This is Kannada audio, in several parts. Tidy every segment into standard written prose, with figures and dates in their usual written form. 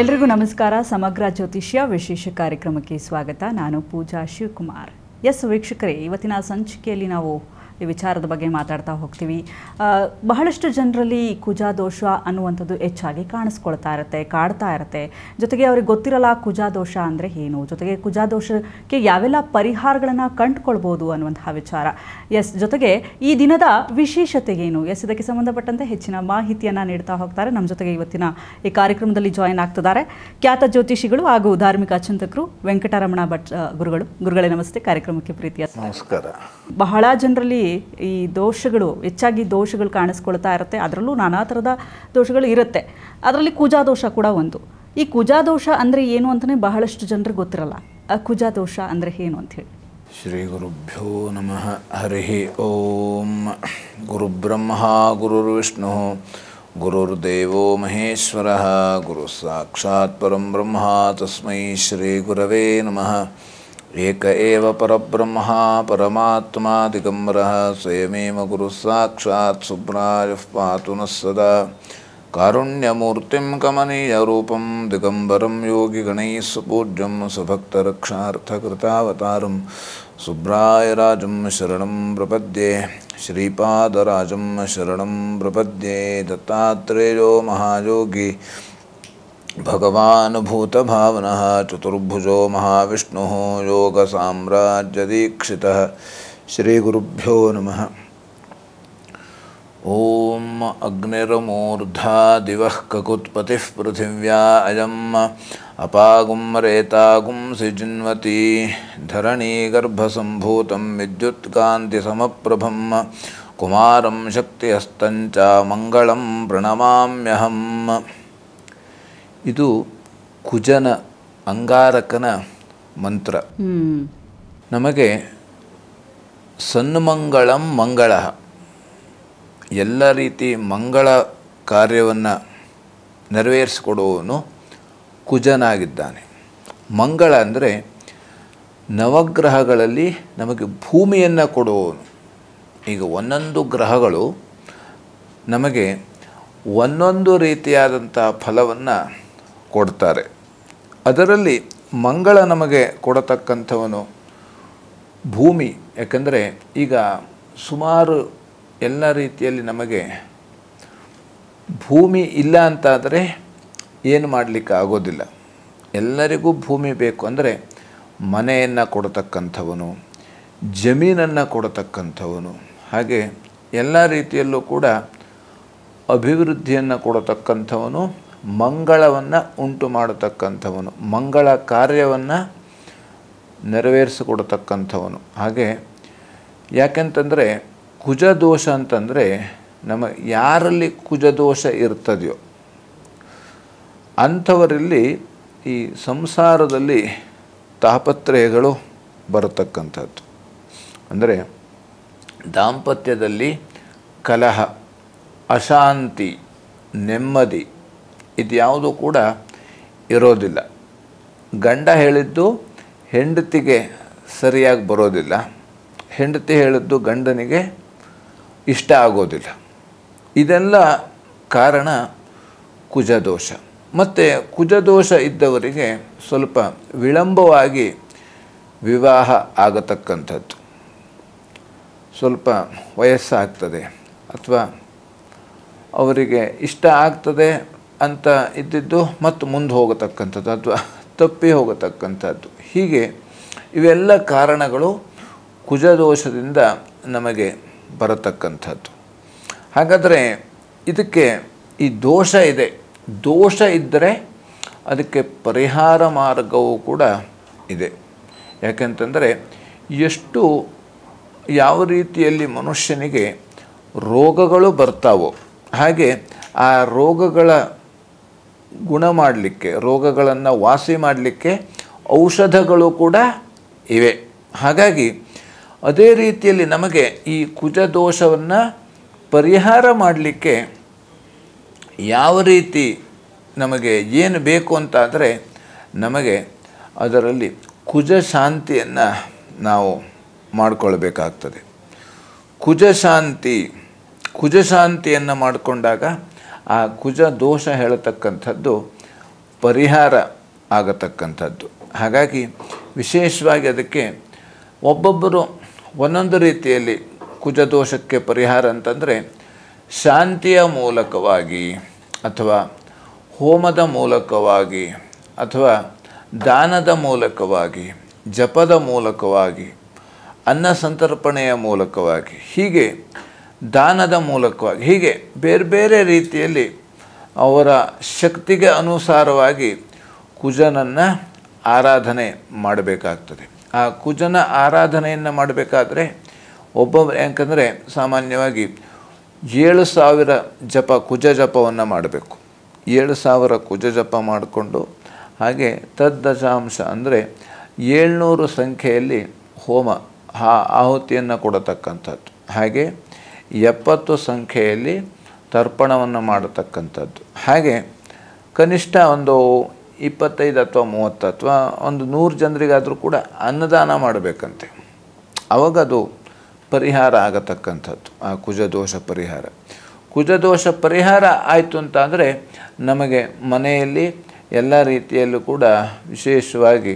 ಎಲ್ರಿಗೂ ನಮಸ್ಕಾರ. ಸಮಗ್ರ ಜ್ಯೋತಿಷ್ಯ ವಿಶೇಷ ಕಾರ್ಯಕ್ರಮಕ್ಕೆ ಸ್ವಾಗತ. ನಾನು ಪೂಜಾ ಶಿವಕುಮಾರ್. ವೀಕ್ಷಕರೇ, ಇವತ್ತಿನ ಸಂಚಿಕೆಯಲ್ಲಿ ನಾವು ಈ ವಿಚಾರದ ಬಗ್ಗೆ ಮಾತಾಡ್ತಾ ಹೋಗ್ತೀವಿ. ಬಹಳಷ್ಟು ಜನರಲ್ಲಿ ಕುಜಾದೋಷ ಅನ್ನುವಂಥದ್ದು ಹೆಚ್ಚಾಗಿ ಕಾಣಿಸ್ಕೊಳ್ತಾ ಇರುತ್ತೆ, ಕಾಡ್ತಾ ಇರುತ್ತೆ. ಜೊತೆಗೆ ಅವ್ರಿಗೆ ಗೊತ್ತಿರಲ್ಲ ಕುಜಾದೋಷ ಅಂದರೆ ಏನು, ಜೊತೆಗೆ ಕುಜಾದೋಷಕ್ಕೆ ಯಾವೆಲ್ಲ ಪರಿಹಾರಗಳನ್ನು ಕಂಡುಕೊಳ್ಬೋದು ಅನ್ನುವಂತಹ ವಿಚಾರ. ಜೊತೆಗೆ ಈ ದಿನದ ವಿಶೇಷತೆ ಏನು, ಇದಕ್ಕೆ ಸಂಬಂಧಪಟ್ಟಂತೆ ಹೆಚ್ಚಿನ ಮಾಹಿತಿಯನ್ನು ನೀಡ್ತಾ ಹೋಗ್ತಾರೆ. ನಮ್ಮ ಜೊತೆಗೆ ಇವತ್ತಿನ ಈ ಕಾರ್ಯಕ್ರಮದಲ್ಲಿ ಜಾಯಿನ್ ಆಗ್ತಿದ್ದಾರೆ ಖ್ಯಾತ ಜ್ಯೋತಿಷಿಗಳು ಹಾಗೂ ಧಾರ್ಮಿಕ ಚಿಂತಕರು ವೆಂಕಟರಮಣ ಭಟ್ ಗುರುಗಳೇ ನಮಸ್ತೆ. ಕಾರ್ಯಕ್ರಮಕ್ಕೆ ಪ್ರೀತಿಯ ನಮಸ್ಕಾರ. ಬಹಳ ಜನರಲ್ಲಿ ಈ ದೋಷಗಳು ಹೆಚ್ಚಾಗಿ ದೋಷಗಳು ಕಾಣಿಸ್ಕೊಳ್ತಾ ಇರುತ್ತೆ. ಅದರಲ್ಲೂ ನಾನಾ ಥರದ ದೋಷಗಳು ಇರುತ್ತೆ. ಅದರಲ್ಲಿ ಕುಜಾದೋಷ ಕೂಡ ಒಂದು. ಈ ಕುಜಾದೋಷ ಅಂದರೆ ಏನು ಅಂತಲೇ ಬಹಳಷ್ಟು ಜನರಿಗೆ ಗೊತ್ತಿರಲ್ಲ. ಕುಜಾದೋಷ ಅಂದರೆ ಏನು ಅಂತ ಹೇಳಿ. ಶ್ರೀ ಗುರುಭ್ಯೋ ನಮಃ. ಹರಿ ಓಂ. ಗುರುಬ್ರಹ್ಮ ಗುರುರ್ವಿಷ್ಣು ಗುರುರ್ದೇವೋ ಮಹೇಶ್ವರ ಗುರು ಸಾಕ್ಷಾತ್ ಪರಂ ಬ್ರಹ್ಮ ತಸ್ಮೈ ಶ್ರೀ ಗುರವೇ ನಮಃ. ಏಕ ಏವ ಪರಬ್ರಹ್ಮ ಪರಮಾತ್ಮ ದಿಗಂಬರಃ ಸ್ವಯಮೇವ ಗುರು ಸಾಕ್ಷಾತ್ ಸುಬ್ರಾಯಃ ಪಾತು ನಃ ಸದಾ. ಕಾರುಣ್ಯಮೂರ್ತಿಂ ಕಮನೀಯ ರೂಪಂ ದಿಗಂಬರಂ ಯೋಗಿಗಣೈಃ ಸುಪೂಜ್ಯಂ ಸುಭಕ್ತರಕ್ಷಾರ್ಥಕೃತಾವತಾರಂ ಸುಬ್ರಾಯರಾಜಂ ಶರಣಂ ಪ್ರಪದ್ಯೆ. ಶ್ರೀಪಾದರಾಜಂ ಶರಣಂ ಪ್ರಪದ್ಯೆ. ದತ್ತಾತ್ರೇಯೋ ಮಹಾಯೋಗಿ ಭಗವಾನ್ ಭೂತಭಾವನಃ ಚತುರ್ಭುಜೋ ಮಹಾವಿಷ್ಣುಃ ಯೋಗ ಸಾಮ್ರಾಜ್ಯದೀಕ್ಷಿತಃ. ಶ್ರೀ ಗುರುಭ್ಯೋ ನಮಃ. ಓಂ ಅಗ್ನಿರ್ಮೂರ್ಧಾ ದಿವಃ ಕಕುತ್ಪತಿಃ ಪೃಥಿವ್ಯಾ ಅಯಂ ಅಪಾಗುಂ ರೇತಾಗುಂ ಸಿಜಿನ್ವತಿ ಧರಣೀ ಗರ್ಭಸಂಭೂತಂ ವಿದ್ಯುತ್ಕಾಂತಿಸಮಪ್ರಭಂ ಕುಮಾರಂ ಶಕ್ತಿಹಸ್ತಂಚ ಮಂಗಳಂ ಪ್ರಣಮಾಮ್ಯಹಂ. ಇದು ಕುಜನ ಅಂಗಾರಕನ ಮಂತ್ರ. ನಮಗೆ ಸನ್ಮಂಗಳಂ ಮಂಗಳ, ಎಲ್ಲ ರೀತಿ ಮಂಗಳ ಕಾರ್ಯವನ್ನು ನೆರವೇರಿಸಿಕೊಡುವವನು ಕುಜನಾಗಿದ್ದಾನೆ. ಮಂಗಳ ಅಂದರೆ ನವಗ್ರಹಗಳಲ್ಲಿ ನಮಗೆ ಭೂಮಿಯನ್ನು ಕೊಡುವವನು. ಈಗ ಒಂದೊಂದು ಗ್ರಹಗಳು ನಮಗೆ ಒಂದೊಂದು ರೀತಿಯಾದಂಥ ಫಲವನ್ನು ಕೊಡ್ತಾರೆ. ಅದರಲ್ಲಿ ಮಂಗಳ ನಮಗೆ ಕೊಡತಕ್ಕಂಥವನು ಭೂಮಿ. ಯಾಕಂದರೆ ಈಗ ಸುಮಾರು ಎಲ್ಲ ರೀತಿಯಲ್ಲಿ ನಮಗೆ ಭೂಮಿ ಇಲ್ಲ ಅಂತಾದರೆ ಏನು ಮಾಡಲಿಕ್ಕೆ ಆಗೋದಿಲ್ಲ. ಎಲ್ಲರಿಗೂ ಭೂಮಿ ಬೇಕು. ಅಂದರೆ ಮನೆಯನ್ನು ಕೊಡತಕ್ಕಂಥವನು, ಜಮೀನನ್ನು ಕೊಡತಕ್ಕಂಥವನು, ಹಾಗೆ ಎಲ್ಲ ರೀತಿಯಲ್ಲೂ ಕೂಡ ಅಭಿವೃದ್ಧಿಯನ್ನು ಕೊಡತಕ್ಕಂಥವನು, ಮಂಗಳವನ್ನು ಉಂಟು ಮಾಡತಕ್ಕಂಥವನು, ಮಂಗಳ ಕಾರ್ಯವನ್ನು ನೆರವೇರಿಸಿಕೊಡತಕ್ಕಂಥವನು. ಹಾಗೆ ಯಾಕೆಂತಂದರೆ ಕುಜದೋಷ ಅಂತಂದರೆ ಯಾರಲ್ಲಿ ಕುಜದೋಷ ಇರ್ತದೆಯೋ ಅಂಥವರಲ್ಲಿ ಈ ಸಂಸಾರದಲ್ಲಿ ತಾಪತ್ರಯಗಳು ಬರತಕ್ಕಂಥದ್ದು. ಅಂದರೆ ದಾಂಪತ್ಯದಲ್ಲಿ ಕಲಹ, ಅಶಾಂತಿ, ನೆಮ್ಮದಿ ಇದ್ಯಾವುದೂ ಕೂಡ ಇರೋದಿಲ್ಲ. ಗಂಡ ಹೇಳಿದ್ದು ಹೆಂಡತಿಗೆ ಸರಿಯಾಗಿ ಬರೋದಿಲ್ಲ, ಹೆಂಡತಿ ಹೇಳಿದ್ದು ಗಂಡನಿಗೆ ಇಷ್ಟ ಆಗೋದಿಲ್ಲ. ಇದೆಲ್ಲ ಕಾರಣ ಕುಜದೋಷ. ಮತ್ತು ಕುಜದೋಷ ಇದ್ದವರಿಗೆ ಸ್ವಲ್ಪ ವಿಳಂಬವಾಗಿ ವಿವಾಹ ಆಗತಕ್ಕಂಥದ್ದು, ಸ್ವಲ್ಪ ವಯಸ್ಸಾಗ್ತದೆ ಅಥವಾ ಅವರಿಗೆ ಇಷ್ಟ ಆಗ್ತದೆ ಅಂತ ಇದ್ದಿದ್ದು ಮತ್ತು ಮುಂದೆ ಹೋಗತಕ್ಕಂಥದ್ದು ಅಥವಾ ತಪ್ಪಿ ಹೋಗತಕ್ಕಂಥದ್ದು. ಹೀಗೆ ಇವೆಲ್ಲ ಕಾರಣಗಳು ಕುಜದೋಷದಿಂದ ನಮಗೆ ಬರತಕ್ಕಂಥದ್ದು. ಹಾಗಾದರೆ ಇದಕ್ಕೆ ಈ ದೋಷ ಇದೆ. ದೋಷ ಇದ್ದರೆ ಅದಕ್ಕೆ ಪರಿಹಾರ ಮಾರ್ಗವೂ ಕೂಡ ಇದೆ. ಯಾಕೆಂತಂದರೆ ಎಷ್ಟು ಯಾವ ರೀತಿಯಲ್ಲಿ ಮನುಷ್ಯನಿಗೆ ರೋಗಗಳು ಬರ್ತಾವೋ ಹಾಗೆ ಆ ರೋಗಗಳ ಗುಣ ಮಾಡಲಿಕ್ಕೆ, ರೋಗಗಳನ್ನು ವಾಸಿ ಮಾಡಲಿಕ್ಕೆ ಔಷಧಗಳು ಕೂಡ ಇವೆ. ಹಾಗಾಗಿ ಅದೇ ರೀತಿಯಲ್ಲಿ ನಮಗೆ ಈ ಕುಜದೋಷವನ್ನು ಪರಿಹಾರ ಮಾಡಲಿಕ್ಕೆ ಯಾವ ರೀತಿ ನಮಗೆ ಏನು ಬೇಕು ಅಂತಾದರೆ ನಮಗೆ ಅದರಲ್ಲಿ ಕುಜ ಶಾಂತಿಯನ್ನು ನಾವು ಮಾಡಿಕೊಳ್ಬೇಕಾಗ್ತದೆ. ಕುಜಶಾಂತಿಯನ್ನು ಮಾಡಿಕೊಂಡಾಗ ಆ ಕುಜ ದೋಷ ಹೇಳತಕ್ಕಂಥದ್ದು ಪರಿಹಾರ ಆಗತಕ್ಕಂಥದ್ದು. ಹಾಗಾಗಿ ವಿಶೇಷವಾಗಿ ಅದಕ್ಕೆ ಒಬ್ಬೊಬ್ಬರು ಒಂದೊಂದು ರೀತಿಯಲ್ಲಿ ಕುಜದೋಷಕ್ಕೆ ಪರಿಹಾರ ಅಂತಂದರೆ ಶಾಂತಿಯ ಮೂಲಕವಾಗಿ ಅಥವಾ ಹೋಮದ ಮೂಲಕವಾಗಿ ಅಥವಾ ದಾನದ ಮೂಲಕವಾಗಿ, ಜಪದ ಮೂಲಕವಾಗಿ, ಅನ್ನ ಸಂತರ್ಪಣೆಯ ಮೂಲಕವಾಗಿ, ಹೀಗೆ ದಾನದ ಮೂಲಕವಾಗಿ, ಹೀಗೆ ಬೇರೆ ಬೇರೆ ರೀತಿಯಲ್ಲಿ ಅವರ ಶಕ್ತಿಗೆ ಅನುಸಾರವಾಗಿ ಕುಜನನ್ನು ಆರಾಧನೆ ಮಾಡಬೇಕಾಗ್ತದೆ. ಆ ಕುಜನ ಆರಾಧನೆಯನ್ನು ಮಾಡಬೇಕಾದ್ರೆ ಯಾಕಂದರೆ ಸಾಮಾನ್ಯವಾಗಿ 7,000 ಜಪ ಕುಜ ಜಪವನ್ನು ಮಾಡಬೇಕು. 7,000 ಕುಜ ಜಪ ಮಾಡಿಕೊಂಡು ಹಾಗೆ ತದ್ದಶಾಂಶ ಅಂದರೆ 700 ಸಂಖ್ಯೆಯಲ್ಲಿ ಹೋಮ ಆಹುತಿಯನ್ನು ಕೊಡತಕ್ಕಂಥದ್ದು. ಹಾಗೆ 70 ಸಂಖ್ಯೆಯಲ್ಲಿ ತರ್ಪಣವನ್ನು ಮಾಡತಕ್ಕಂಥದ್ದು. ಹಾಗೆ ಕನಿಷ್ಠ ಒಂದು 25 ಅಥವಾ 30 ಅಥವಾ ಒಂದು 100 ಜನರಿಗಾದರೂ ಕೂಡ ಅನ್ನದಾನ ಮಾಡಬೇಕಂತೆ. ಅವಾಗದು ಪರಿಹಾರ ಆಗತಕ್ಕಂಥದ್ದು, ಆ ಕುಜದೋಷ ಪರಿಹಾರ. ಕುಜದೋಷ ಪರಿಹಾರ ಆಯಿತು ಅಂತ ಅಂದರೆ ನಮಗೆ ಮನೆಯಲ್ಲಿ ಎಲ್ಲ ರೀತಿಯಲ್ಲೂ ಕೂಡ ವಿಶೇಷವಾಗಿ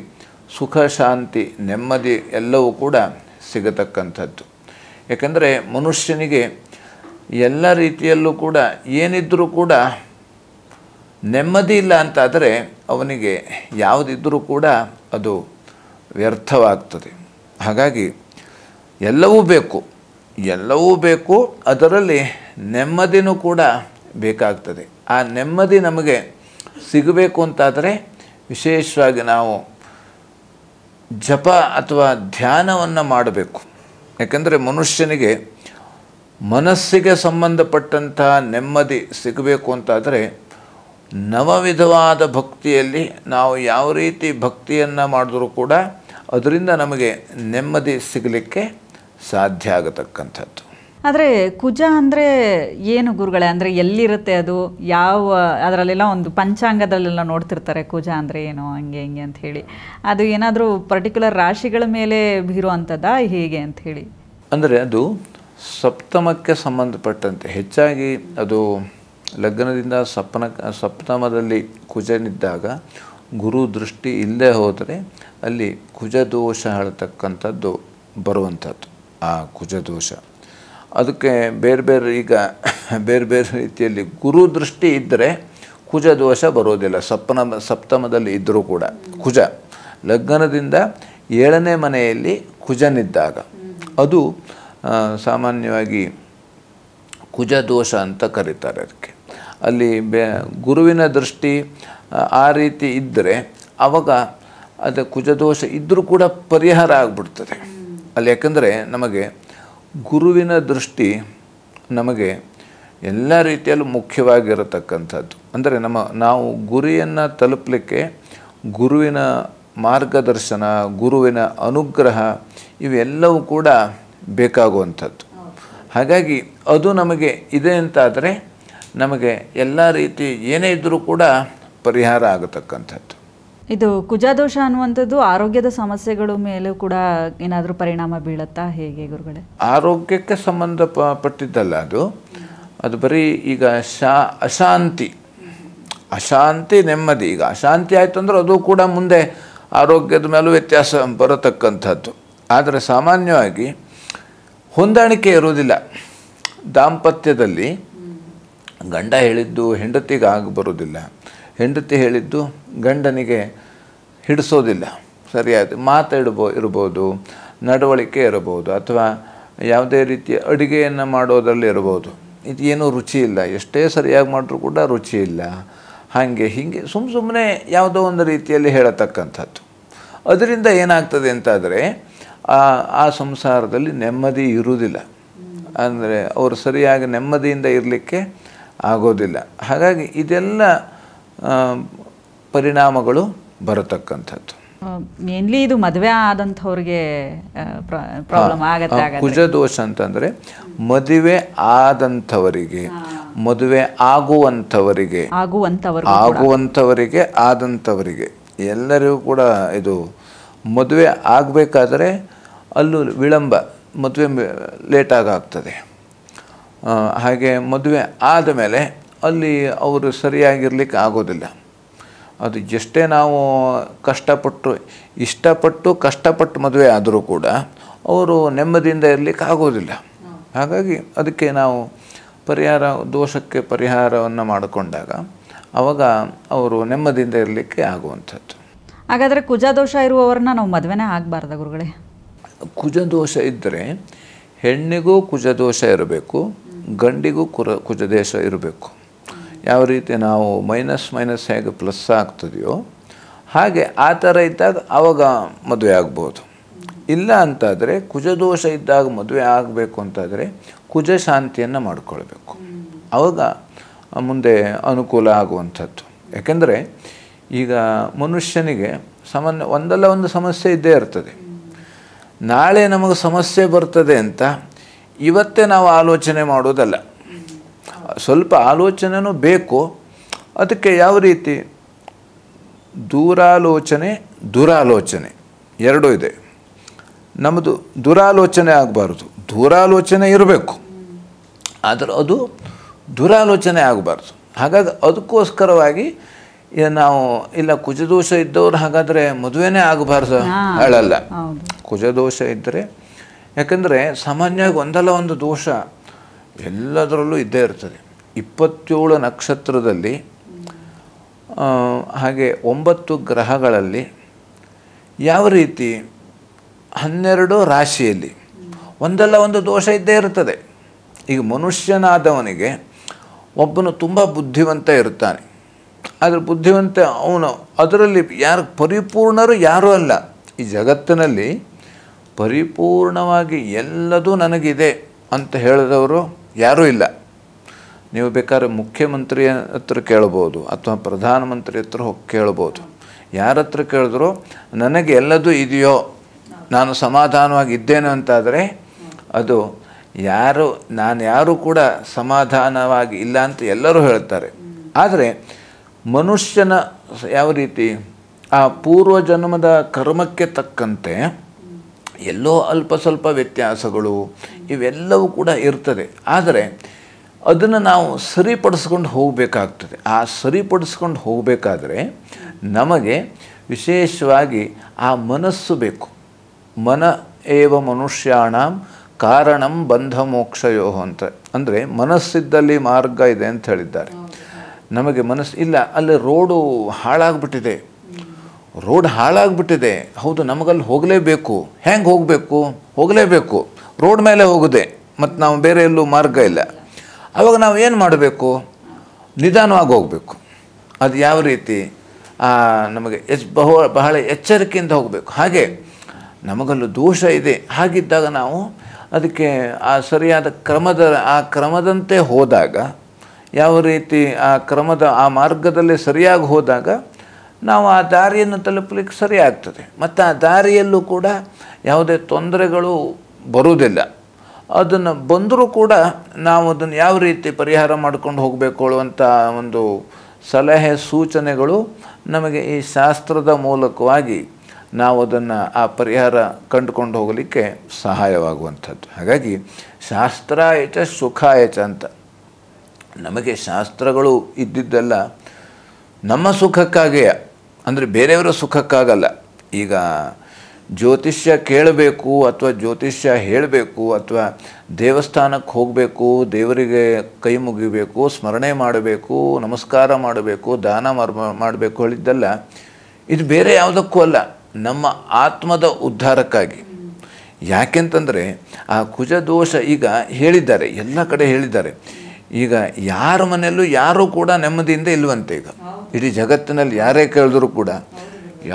ಸುಖ, ಶಾಂತಿ, ನೆಮ್ಮದಿ ಎಲ್ಲವೂ ಕೂಡ ಸಿಗತಕ್ಕಂಥದ್ದು. ಯಾಕಂದರೆ ಮನುಷ್ಯನಿಗೆ ಎಲ್ಲ ರೀತಿಯಲ್ಲೂ ಕೂಡ ಏನಿದ್ದರೂ ಕೂಡ ನೆಮ್ಮದಿ ಇಲ್ಲ ಅಂತಾದರೆ ಅವನಿಗೆ ಯಾವುದಿದ್ದರೂ ಕೂಡ ಅದು ವ್ಯರ್ಥವಾಗ್ತದೆ. ಹಾಗಾಗಿ ಎಲ್ಲವೂ ಬೇಕು, ಅದರಲ್ಲಿ ನೆಮ್ಮದಿನೂ ಕೂಡ ಬೇಕಾಗ್ತದೆ. ಆ ನೆಮ್ಮದಿ ನಮಗೆ ಸಿಗಬೇಕು ಅಂತಾದರೆ ವಿಶೇಷವಾಗಿ ನಾವು ಜಪ ಅಥವಾ ಧ್ಯಾನವನ್ನು ಮಾಡಬೇಕು. ಯಾಕಂದರೆ ಮನುಷ್ಯನಿಗೆ ಮನಸ್ಸಿಗೆ ಸಂಬಂಧಪಟ್ಟಂಥ ನೆಮ್ಮದಿ ಸಿಗಬೇಕು ಅಂತಾದರೆ ನವವಿಧವಾದ ಭಕ್ತಿಯಲ್ಲಿ ನಾವು ಯಾವ ರೀತಿ ಭಕ್ತಿಯನ್ನು ಮಾಡಿದ್ರೂ ಕೂಡ ಅದರಿಂದ ನಮಗೆ ನೆಮ್ಮದಿ ಸಿಗಲಿಕ್ಕೆ ಸಾಧ್ಯ ಆಗತಕ್ಕಂಥದ್ದು. ಆದರೆ ಕುಜ ಅಂದರೆ ಏನು ಗುರುಗಳೇ? ಅಂದರೆ ಎಲ್ಲಿರುತ್ತೆ ಅದು? ಅದರಲ್ಲೆಲ್ಲ ಒಂದು ಪಂಚಾಂಗದಲ್ಲೆಲ್ಲ ನೋಡ್ತಿರ್ತಾರೆ ಕುಜ ಅಂದರೆ ಏನು, ಹಂಗೆ ಹಿಂಗೆ ಅಂತ ಹೇಳಿ. ಅದು ಏನಾದರೂ ಪರ್ಟಿಕ್ಯುಲರ್ ರಾಶಿಗಳ ಮೇಲೆ ಬೀರುವಂಥದ್ದಾ ಹೇಗೆ ಅಂತ ಹೇಳಿ? ಅಂದರೆ ಅದು ಸಪ್ತಮಕ್ಕೆ ಸಂಬಂಧಪಟ್ಟಂತೆ ಹೆಚ್ಚಾಗಿ ಅದು ಲಗ್ನದಿಂದ ಸಪ್ತಮದಲ್ಲಿ ಕುಜನಿದ್ದಾಗ ಗುರು ದೃಷ್ಟಿ ಇಲ್ಲದೆ ಹೋದರೆ ಅಲ್ಲಿ ಕುಜದೋಷ ಹೇಳ್ತಕ್ಕಂಥದ್ದು ಬರುವಂಥದ್ದು. ಆ ಕುಜದೋಷ ಅದಕ್ಕೆ ಬೇರೆ ಬೇರೆ ರೀತಿಯಲ್ಲಿ ಗುರು ದೃಷ್ಟಿ ಇದ್ದರೆ ಕುಜದೋಷ ಬರೋದಿಲ್ಲ. ಸಪ್ತಮದಲ್ಲಿ ಇದ್ದರೂ ಕೂಡ ಕುಜ ಲಗ್ನದಿಂದ 7ನೇ ಮನೆಯಲ್ಲಿ ಕುಜನಿದ್ದಾಗ ಅದು ಸಾಮಾನ್ಯವಾಗಿ ಕುಜದೋಷ ಅಂತ ಕರೀತಾರೆ. ಅದಕ್ಕೆ ಅಲ್ಲಿ ಗುರುವಿನ ದೃಷ್ಟಿ ಆ ರೀತಿ ಇದ್ದರೆ ಆವಾಗ ಅದು ಕುಜದೋಷ ಇದ್ದರೂ ಕೂಡ ಪರಿಹಾರ ಆಗಿಬಿಡ್ತದೆ ಅಲ್ಲಿ. ಯಾಕಂದರೆ ನಮಗೆ ಗುರುವಿನ ದೃಷ್ಟಿ ನಮಗೆ ಎಲ್ಲ ರೀತಿಯಲ್ಲೂ ಮುಖ್ಯವಾಗಿರತಕ್ಕಂಥದ್ದು. ಅಂದರೆ ನಾವು ಗುರಿಯನ್ನು ತಲುಪಲಿಕ್ಕೆ ಗುರುವಿನ ಮಾರ್ಗದರ್ಶನ, ಗುರುವಿನ ಅನುಗ್ರಹ ಇವೆಲ್ಲವೂ ಕೂಡ ಬೇಕಾಗುವಂಥದ್ದು. ಹಾಗಾಗಿ ಅದು ನಮಗೆ ಇದೆ ಅಂತಾದರೆ ನಮಗೆ ಎಲ್ಲ ರೀತಿ ಏನೇ ಇದ್ದರೂ ಕೂಡ ಪರಿಹಾರ ಆಗತಕ್ಕಂಥದ್ದು. ಇದು ಕುಜದೋಷ ಅನ್ನುವಂಥದ್ದು ಆರೋಗ್ಯದ ಸಮಸ್ಯೆಗಳ ಮೇಲೂ ಕೂಡ ಏನಾದರೂ ಪರಿಣಾಮ ಬೀಳುತ್ತಾ ಹೇಗೆ ಗುರುಗಳೇ? ಆರೋಗ್ಯಕ್ಕೆ ಸಂಬಂಧಪಟ್ಟಿದ್ದಲ್ಲ ಅದು ಬರೀ ಈಗ ಅಶಾಂತಿ ನೆಮ್ಮದಿ. ಈಗ ಅಶಾಂತಿ ಆಯಿತು ಅಂದರೆ ಅದು ಕೂಡ ಮುಂದೆ ಆರೋಗ್ಯದ ಮೇಲೂ ವ್ಯತ್ಯಾಸ ಬರತಕ್ಕಂಥದ್ದು. ಆದರೆ ಸಾಮಾನ್ಯವಾಗಿ ಹೊಂದಾಣಿಕೆ ಇರುವುದಿಲ್ಲ. ದಾಂಪತ್ಯದಲ್ಲಿ ಗಂಡ ಹೇಳಿದ್ದು ಹೆಂಡತಿಗೆ ಬರೋದಿಲ್ಲ, ಹೆಂಡತಿ ಹೇಳಿದ್ದು ಗಂಡನಿಗೆ ಹಿಡಿಸೋದಿಲ್ಲ. ಸರಿಯಾದ ಇರ್ಬೋದು, ನಡವಳಿಕೆ ಇರಬಹುದು, ಅಥವಾ ಯಾವುದೇ ರೀತಿಯ ಅಡುಗೆಯನ್ನು ಮಾಡೋದರಲ್ಲಿ ಇರಬಹುದು. ಇದು ಏನೂ ರುಚಿ ಇಲ್ಲ, ಎಷ್ಟೇ ಸರಿಯಾಗಿ ಮಾಡಿದ್ರೂ ಕೂಡ ರುಚಿ ಇಲ್ಲ, ಹಾಗೆ ಹೀಗೆ ಸುಮ್ಮನೆ ಯಾವುದೋ ಒಂದು ರೀತಿಯಲ್ಲಿ ಹೇಳತಕ್ಕಂಥದ್ದು. ಅದರಿಂದ ಏನಾಗ್ತದೆ ಅಂತಾದರೆ ಆ ಸಂಸಾರದಲ್ಲಿ ನೆಮ್ಮದಿ ಇರುವುದಿಲ್ಲ. ಅಂದರೆ ಅವರು ಸರಿಯಾಗಿ ನೆಮ್ಮದಿಯಿಂದ ಇರಲಿಕ್ಕೆ ಆಗೋದಿಲ್ಲ. ಹಾಗಾಗಿ ಇದೆಲ್ಲ ಪರಿಣಾಮಗಳು ಬರತಕ್ಕಂಥದ್ದು. ಮೇನ್ಲಿ ಇದು ಮದುವೆ ಆದಂಥವ್ರಿಗೆ ಪ್ರಾಬ್ಲಮ್ ಆಗತ್ತೆ. ಕುಜದೋಷ ಅಂತಂದರೆ ಮದುವೆ ಆದಂಥವರಿಗೆ, ಮದುವೆ ಆಗುವಂಥವರಿಗೆ, ಆದಂಥವರಿಗೆ ಎಲ್ಲರಿಗೂ ಕೂಡ ಇದು ಮದುವೆ ಆಗಬೇಕಾದ್ರೆ ಅಲ್ಲೂ ವಿಳಂಬ, ಮದುವೆ ಲೇಟಾಗಿ ಆಗ್ತದೆ. ಹಾಗೆ ಮದುವೆ ಆದಮೇಲೆ ಅಲ್ಲಿ ಅವರು ಸರಿಯಾಗಿರ್ಲಿಕ್ಕೆ ಆಗೋದಿಲ್ಲ. ಅದು ಎಷ್ಟೇ ನಾವು ಇಷ್ಟಪಟ್ಟು ಕಷ್ಟಪಟ್ಟು ಮದುವೆ ಆದರೂ ಕೂಡ ಅವರು ನೆಮ್ಮದಿಯಿಂದ ಇರಲಿಕ್ಕೆ ಆಗೋದಿಲ್ಲ. ಹಾಗಾಗಿ ಅದಕ್ಕೆ ನಾವು ದೋಷಕ್ಕೆ ಪರಿಹಾರವನ್ನು ಮಾಡಿಕೊಂಡಾಗ ಆವಾಗ ಅವರು ನೆಮ್ಮದಿಯಿಂದ ಇರಲಿಕ್ಕೆ ಆಗುವಂಥದ್ದು. ಹಾಗಾದರೆ ಕುಜದೋಷ ಇರುವವರನ್ನ ನಾವು ಮದುವೆನೇ ಆಗಬಾರ್ದ ಗುರುಗಳೇ? ಕುಜದೋಷ ಇದ್ದರೆ ಹೆಣ್ಣಿಗೂ ಕುಜದೋಷ ಇರಬೇಕು, ಗಂಡಿಗೂ ಕುಜದೋಷ ಇರಬೇಕು. ಯಾವ ರೀತಿ ನಾವು ಮೈನಸ್ ಹೇಗೆ ಪ್ಲಸ್ ಆಗ್ತದೆಯೋ ಹಾಗೆ ಆ ಥರ ಇದ್ದಾಗ ಆವಾಗ ಮದುವೆ ಆಗ್ಬೋದು. ಇಲ್ಲ ಅಂತಾದರೆ ಕುಜದೋಷ ಇದ್ದಾಗ ಮದುವೆ ಆಗಬೇಕು ಅಂತಾದರೆ ಕುಜ ಶಾಂತಿಯನ್ನು ಮಾಡಿಕೊಳ್ಬೇಕು. ಆವಾಗ ಮುಂದೆ ಅನುಕೂಲ ಆಗುವಂಥದ್ದು. ಯಾಕೆಂದರೆ ಈಗ ಮನುಷ್ಯನಿಗೆ ಒಂದಲ್ಲ ಒಂದು ಸಮಸ್ಯೆ ಇದ್ದೇ ಇರ್ತದೆ. ನಾಳೆ ನಮಗೆ ಸಮಸ್ಯೆ ಬರ್ತದೆ ಅಂತ ಇವತ್ತೇ ನಾವು ಆಲೋಚನೆ ಮಾಡೋದಲ್ಲ. ಸ್ವಲ್ಪ ಆಲೋಚನೆನೂ ಬೇಕು. ಅದಕ್ಕೆ ಯಾವ ರೀತಿ ದುರಾಲೋಚನೆ ಎರಡೂ ಇದೆ. ನಮ್ಮದು ದುರಾಲೋಚನೆ ಆಗಬಾರ್ದು, ದೂರಾಲೋಚನೆ ಇರಬೇಕು, ಆದರೆ ಅದು ದುರಾಲೋಚನೆ ಆಗಬಾರ್ದು. ಹಾಗಾಗಿ ಅದಕ್ಕೋಸ್ಕರವಾಗಿ ನಾವು ಇಲ್ಲ ಕುಜದೋಷ ಇದ್ದವ್ರು ಹಾಗಾದರೆ ಮದುವೆನೇ ಆಗಬಾರ್ದು ಹೇಳಲ್ಲ. ಕುಜದೋಷ ಇದ್ದರೆ, ಯಾಕಂದರೆ ಸಾಮಾನ್ಯವಾಗಿ ಒಂದಲ್ಲ ಒಂದು ದೋಷ ಎಲ್ಲದರಲ್ಲೂ ಇದ್ದೇ ಇರ್ತದೆ. 27 ನಕ್ಷತ್ರದಲ್ಲಿ ಹಾಗೆ 9 ಗ್ರಹಗಳಲ್ಲಿ ಯಾವ ರೀತಿ 12 ರಾಶಿಯಲ್ಲಿ ಒಂದಲ್ಲ ಒಂದು ದೋಷ ಇದ್ದೇ ಇರ್ತದೆ. ಈಗ ಮನುಷ್ಯನಾದವನಿಗೆ ಒಬ್ಬನು ತುಂಬ ಬುದ್ಧಿವಂತ ಇರ್ತಾನೆ. ಆದರೆ ಬುದ್ಧಿವಂತ ಅವನು ಅದರಲ್ಲಿ ಪರಿಪೂರ್ಣರು ಯಾರೂ ಅಲ್ಲ. ಈ ಜಗತ್ತಿನಲ್ಲಿ ಪರಿಪೂರ್ಣವಾಗಿ ಎಲ್ಲದೂ ನನಗಿದೆ ಅಂತ ಹೇಳಿದವರು ಯಾರೂ ಇಲ್ಲ. ನೀವು ಬೇಕಾದ್ರೆ ಮುಖ್ಯಮಂತ್ರಿ ಹತ್ರ ಕೇಳ್ಬೋದು ಅಥವಾ ಪ್ರಧಾನಮಂತ್ರಿ ಹತ್ರ ಹೋಗಿ ಕೇಳ್ಬೋದು. ಯಾರ ಹತ್ರ ಕೇಳಿದ್ರೂ ನನಗೆ ಎಲ್ಲದೂ ಇದೆಯೋ, ನಾನು ಸಮಾಧಾನವಾಗಿ ಇದ್ದೇನೆ ಅಂತಾದರೆ ಅದು ನಾನು ಯಾರೂ ಕೂಡ ಸಮಾಧಾನವಾಗಿ ಇಲ್ಲ ಅಂತ ಎಲ್ಲರೂ ಹೇಳ್ತಾರೆ. ಆದರೆ ಮನುಷ್ಯನ ಯಾವ ರೀತಿ ಆ ಪೂರ್ವಜನ್ಮದ ಕರ್ಮಕ್ಕೆ ತಕ್ಕಂತೆ ಎಲ್ಲೋ ಅಲ್ಪ ಸ್ವಲ್ಪ ವ್ಯತ್ಯಾಸಗಳು ಇವೆಲ್ಲವೂ ಕೂಡ ಇರ್ತದೆ. ಆದರೆ ಅದನ್ನು ನಾವು ಸರಿಪಡಿಸ್ಕೊಂಡು ಹೋಗಬೇಕಾಗ್ತದೆ. ಆ ಸರಿಪಡಿಸ್ಕೊಂಡು ಹೋಗಬೇಕಾದ್ರೆ ನಮಗೆ ವಿಶೇಷವಾಗಿ ಆ ಮನಸ್ಸು ಬೇಕು. ಮನ ಏವ ಮನುಷ್ಯಾಣಂ ಕಾರಣಂ ಬಂಧ ಮೋಕ್ಷಯೋ ಅಂತ. ಅಂದರೆ ಮನಸ್ಸಿದ್ದಲ್ಲಿ ಮಾರ್ಗ ಇದೆ ಅಂತ ಹೇಳಿದ್ದಾರೆ. ನಮಗೆ ಮನಸ್ಸು ಇಲ್ಲ, ಅಲ್ಲಿ ರೋಡು ಹಾಳಾಗ್ಬಿಟ್ಟಿದೆ, ಹೌದು, ನಮಗಲ್ಲಿ ಹೋಗಲೇಬೇಕು. ಹೆಂಗೆ ಹೋಗಬೇಕು? ಹೋಗಲೇಬೇಕು, ರೋಡ್ ಮೇಲೆ ಹೋಗುದೆ, ಮತ್ತು ನಾವು ಬೇರೆ ಎಲ್ಲೂ ಮಾರ್ಗ ಇಲ್ಲ. ಆವಾಗ ನಾವು ಏನು ಮಾಡಬೇಕು? ನಿಧಾನವಾಗಿ ಹೋಗಬೇಕು. ಅದು ಯಾವ ರೀತಿ ನಮಗೆ ಬಹಳ ಎಚ್ಚರಿಕೆಯಿಂದ ಹೋಗಬೇಕು. ಹಾಗೆ ನಮಗಲ್ಲೂ ದೋಷ ಇದೆ. ಹಾಗಿದ್ದಾಗ ನಾವು ಅದಕ್ಕೆ ಆ ಸರಿಯಾದ ಕ್ರಮದಂತೆ ಹೋದಾಗ, ಯಾವ ರೀತಿ ಆ ಮಾರ್ಗದಲ್ಲಿ ಸರಿಯಾಗಿ ಹೋದಾಗ ನಾವು ಆ ದಾರಿಯನ್ನು ತಲುಪಲಿಕ್ಕೆ ಸರಿಯಾಗ್ತದೆ. ಮತ್ತು ಆ ದಾರಿಯಲ್ಲೂ ಕೂಡ ಯಾವುದೇ ತೊಂದರೆಗಳು ಬರುವುದಿಲ್ಲ. ಅದನ್ನು ಬಂದರೂ ಕೂಡ ನಾವು ಅದನ್ನು ಯಾವ ರೀತಿ ಪರಿಹಾರ ಮಾಡ್ಕೊಂಡು ಹೋಗಬೇಕು ಅನ್ನುವಂಥ ಒಂದು ಸಲಹೆ ಸೂಚನೆಗಳು ನಮಗೆ ಈ ಶಾಸ್ತ್ರದ ಮೂಲಕವಾಗಿ ನಾವು ಅದನ್ನು ಆ ಪರಿಹಾರ ಕಂಡುಕೊಂಡು ಹೋಗಲಿಕ್ಕೆ ಸಹಾಯವಾಗುವಂಥದ್ದು. ಹಾಗಾಗಿ ಶಾಸ್ತ್ರಾಯಚ ಸುಖಾಯಚ ಅಂತ. ನಮಗೆ ಶಾಸ್ತ್ರಗಳು ಇದ್ದಿದ್ದೆಲ್ಲ ನಮ್ಮ ಸುಖಕ್ಕಾಗಿಯೇ, ಅಂದರೆ ಬೇರೆಯವರ ಸುಖಕ್ಕಾಗಲ್ಲ. ಈಗ ಜ್ಯೋತಿಷ್ಯ ಕೇಳಬೇಕು ಅಥವಾ ಜ್ಯೋತಿಷ್ಯ ಹೇಳಬೇಕು ಅಥವಾ ದೇವಸ್ಥಾನಕ್ಕೆ ಹೋಗಬೇಕು, ದೇವರಿಗೆ ಕೈ ಮುಗಿಬೇಕು, ಸ್ಮರಣೆ ಮಾಡಬೇಕು, ನಮಸ್ಕಾರ ಮಾಡಬೇಕು, ದಾನ ಮಾಡಬೇಕು ಹೇಳಿದ್ದೆಲ್ಲ ಇದು ಬೇರೆ ಯಾವುದಕ್ಕೂ ಅಲ್ಲ, ನಮ್ಮ ಆತ್ಮದ ಉದ್ಧಾರಕ್ಕಾಗಿ. ಯಾಕೆಂತಂದರೆ ಆ ಕುಜದೋಷ ಈಗ ಹೇಳಿದ್ದಾರೆ, ಎಲ್ಲ ಕಡೆ ಹೇಳಿದ್ದಾರೆ. ಈಗ ಯಾರ ಮನೆಯಲ್ಲೂ ಯಾರೂ ಕೂಡ ನೆಮ್ಮದಿಯಿಂದ ಇಲ್ವಂತೆ. ಈಗ ಇಡೀ ಜಗತ್ತಿನಲ್ಲಿ ಯಾರೇ ಕೇಳಿದ್ರು ಕೂಡ